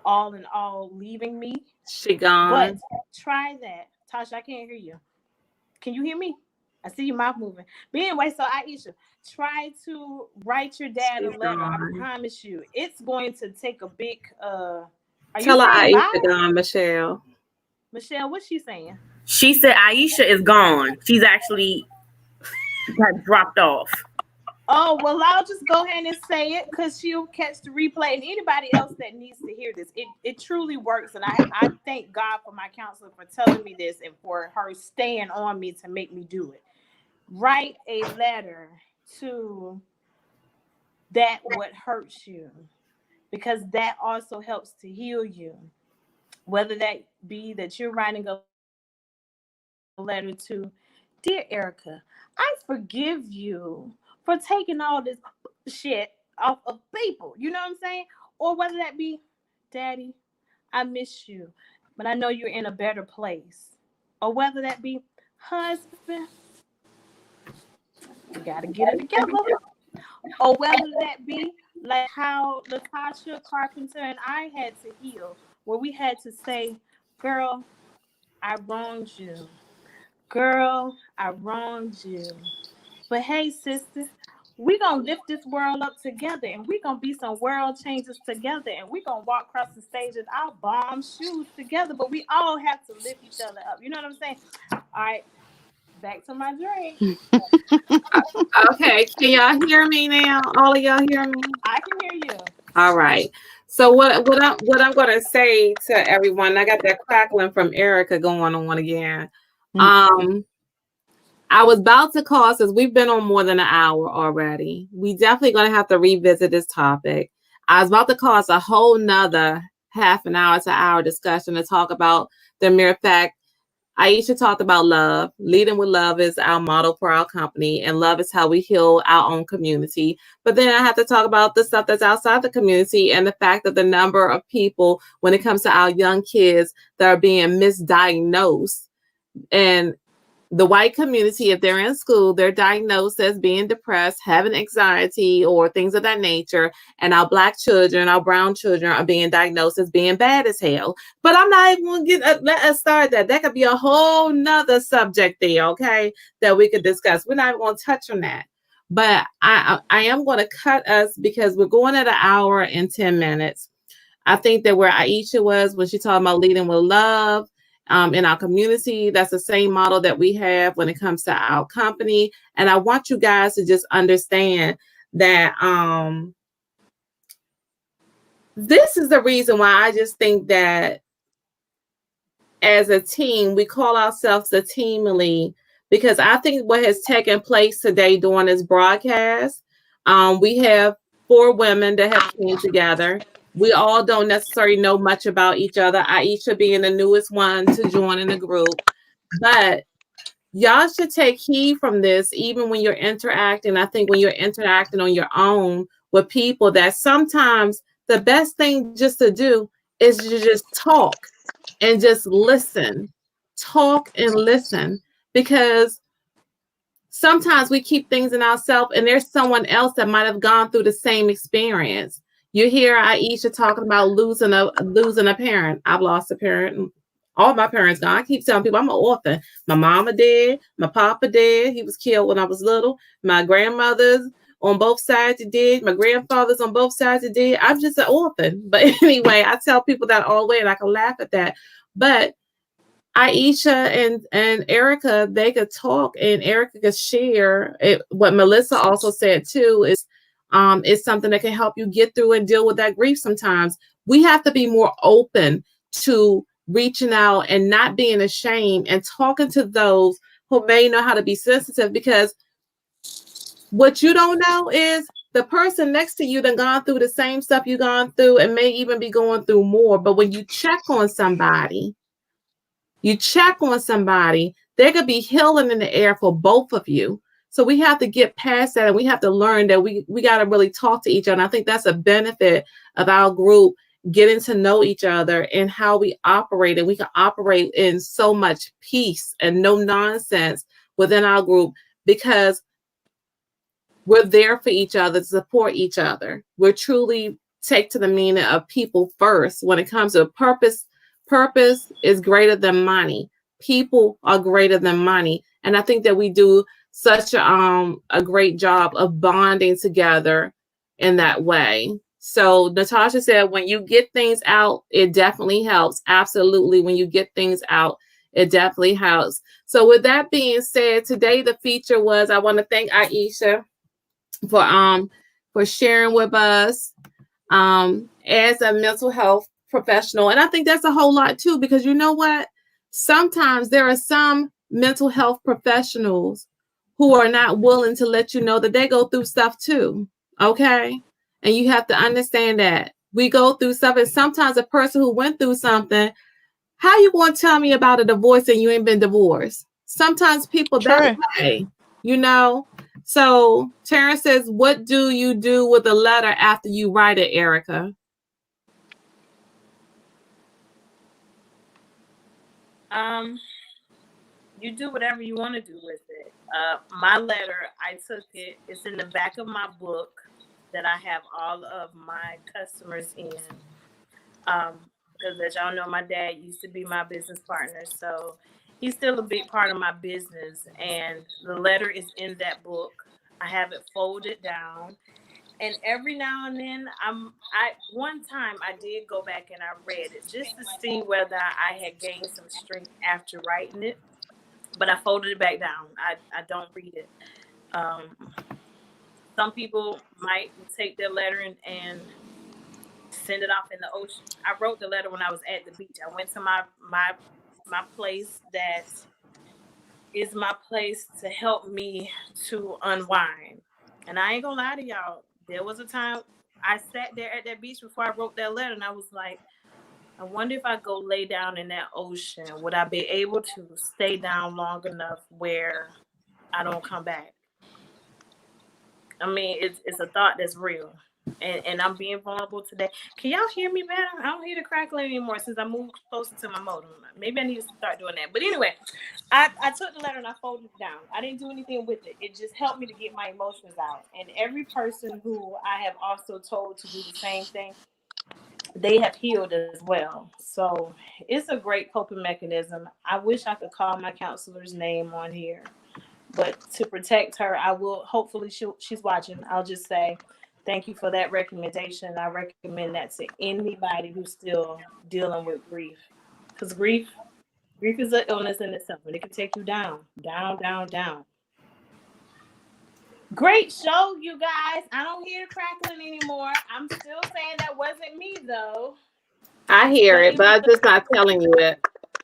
all in all, leaving me. She But gone. try that. Tasha, I can't hear you. Can you hear me? I see your mouth moving. But anyway, so Aisha, try to write your dad a She's letter. I gone. promise you, it's going to take a big. Are you Tell her saying Aisha bye, gone, Michelle. Michelle? What's she saying? She said Aisha is gone. She's actually got dropped off. Oh well, I'll just go ahead and say it because she'll catch the replay. And anybody else that needs to hear this, it truly works. And I thank God for my counselor for telling me this and for her staying on me to make me do it. Write a letter to that what hurts you, because that also helps to heal you. Whether that be that you're writing a letter to, dear Erica, I forgive you for taking all this shit off of people. You know what I'm saying? Or whether that be, Daddy, I miss you, but I know you're in a better place. Or whether that be, husband, we got to get it together. Or whether that be like how Latasha Carpenter and I had to heal, where we had to say, girl, I wronged you. Girl, I wronged you. But hey, sister, we gonna lift this world up together, and we gonna be some world changers together, and we gonna walk across the stage in our bomb shoes together. But we all have to lift each other up. You know what I'm saying? All right, back to my drink. Okay, can y'all hear me now? All of y'all hear me? I can hear you. All right. So what I'm gonna say to everyone, I got that crackling from Erica going on again. Um, I was about to call, since we've been on more than an hour already. We definitely gonna have to revisit this topic. I was about to cause a whole nother half an hour to hour discussion to talk about the mere fact Aisha talked about love. Leading with love is our motto for our company, and love is how we heal our own community. But then I have to talk about the stuff that's outside the community and the fact that the number of people, when it comes to our young kids, that are being misdiagnosed. And the white community, if they're in school, they're diagnosed as being depressed, having anxiety, or things of that nature. And our black children, our brown children are being diagnosed as being bad as hell. But I'm not even going to let us start that. That could be a whole nother subject there, okay, that we could discuss. We're not even going to touch on that. But I am going to cut us because we're going at an hour and 10 minutes. I think that where Aisha was when she talked about leading with love in our community, that's the same model that we have when it comes to our company. And I want you guys to just understand that this is the reason why I just think that as a team, we call ourselves the team elite, because I think what has taken place today during this broadcast, we have 4 women that have came together. We all don't necessarily know much about each other. Aisha being the newest one to join in the group, but y'all should take heed from this, even when you're interacting. I think when you're interacting on your own with people, that sometimes the best thing just to do is to just talk and just listen. Talk and listen, because sometimes we keep things in ourselves and there's someone else that might have gone through the same experience. You hear Aisha talking about losing a parent. I've lost a parent. All my parents gone. I keep telling people I'm an orphan. My mama dead. My papa dead. He was killed when I was little. My grandmothers on both sides are dead. My grandfathers on both sides are dead. I'm just an orphan. But anyway, I tell people that all the way and I can laugh at that. But Aisha and Erica, they could talk and Erica could share it. What Melissa also said too is something that can help you get through and deal with that grief sometimes. We have to be more open to reaching out and not being ashamed and talking to those who may know how to be sensitive, because what you don't know is the person next to you that gone through the same stuff you gone through and may even be going through more. But when you check on somebody, there could be healing in the air for both of you. So we have to get past that, and we have to learn that we got to really talk to each other. And I think that's a benefit of our group, getting to know each other and how we operate. And we can operate in so much peace and no nonsense within our group, because we're there for each other, to support each other. We're truly take to the meaning of people first when it comes to purpose. Purpose is greater than money. People are greater than money. And I think that we do such a great job of bonding together in that way. So Natasha said, when you get things out, it definitely helps. Absolutely. When you get things out, it definitely helps. So with that being said, today the feature was, I want to thank Aisha for sharing with us as a mental health professional. And I think that's a whole lot too, because you know what? Sometimes there are some mental health professionals who are not willing to let you know that they go through stuff too. Okay. And you have to understand that we go through stuff. And sometimes a person who went through something, how you going to tell me about a divorce and you ain't been divorced? Sometimes people that way, you know. So Terrence says, what do you do with a letter after you write it, Erica? You do whatever you want to do with it. My letter, I took it. It's in the back of my book that I have all of my customers in. Because as y'all know, my dad used to be my business partner, so he's still a big part of my business. And the letter is in that book. I have it folded down. And every now and then, one time I did go back and I read it just to see whether I had gained some strength after writing it. But I folded it back down. I don't read it. Some people might take their letter and send it off in the ocean. I wrote the letter when I was at the beach. I went to my place that is my place to help me to unwind. And I ain't gonna lie to y'all, there was a time I sat there at that beach before I wrote that letter, and I was like, I wonder if I go lay down in that ocean, would I be able to stay down long enough where I don't come back? I mean, it's a thought that's real. And I'm being vulnerable today. Can y'all hear me better? I don't hear the crackling anymore since I moved closer to my modem. Maybe I need to start doing that. But anyway, I took the letter and I folded it down. I didn't do anything with it. It just helped me to get my emotions out. And every person who I have also told to do the same thing, they have healed as well. So it's a great coping mechanism. I wish I could call my counselor's name on here. But to protect her, I will, hopefully she's watching. I'll just say, thank you for that recommendation. I recommend that to anybody who's still dealing with grief. Because grief is an illness in itself, and it can take you down, down, down, down. Great show, you guys. I don't hear crackling anymore. I'm still saying that wasn't me, though. I hear it, but I'm just not telling you it.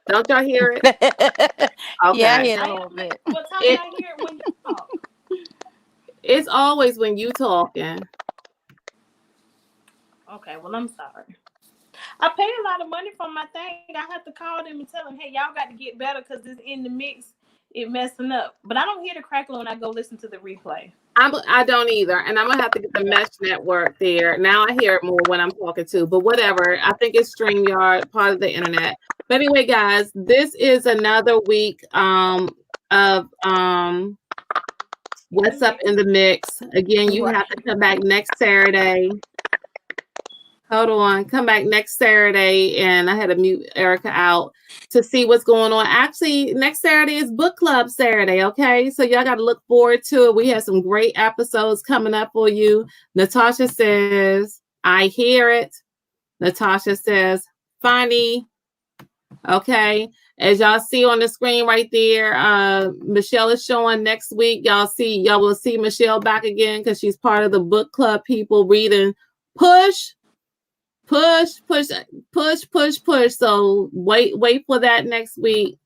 Don't y'all hear it? Okay. Yeah, I hear it a little bit. What time did I hear it when you talk? It's always when you talking. Okay, well, I'm sorry. I paid a lot of money for my thing. I have to call them and tell them, hey, y'all got to get better because this in the mix, it messing up. But I don't hear the crackle when I go listen to the replay. I don't either. And I'm going to have to get the mesh network there. Now I hear it more when I'm talking to, but whatever. I think it's StreamYard, part of the internet. But anyway, guys, this is another week of What's Up in the Mix. Again, you have to come back next Saturday. Hold on. Come back next Saturday. And I had to mute Erica out to see what's going on. Actually, next Saturday is book club Saturday. Okay. So y'all got to look forward to it. We have some great episodes coming up for you. Natasha says, I hear it. Natasha says, funny. Okay. As y'all see on the screen right there, Michelle is showing next week. Y'all will see Michelle back again because she's part of the book club people reading Push. So wait for that next week.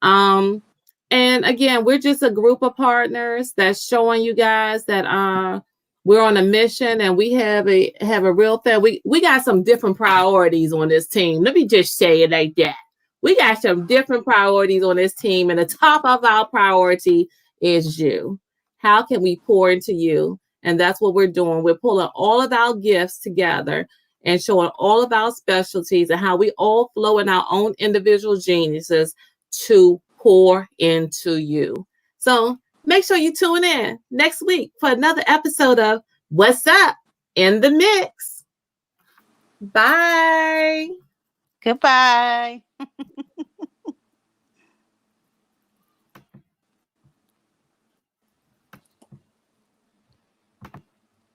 And again, we're just a group of partners that's showing you guys that we're on a mission and we have a real thing. We got some different priorities on this team. Let me just say it like that. We got some different priorities on this team, and the top of our priority is you. How can we pour into you? And that's what we're doing. We're pulling all of our gifts together and showing all of our specialties and how we all flow in our own individual geniuses to pour into you. So make sure you tune in next week for another episode of What's Up in the Mix. Bye. Goodbye.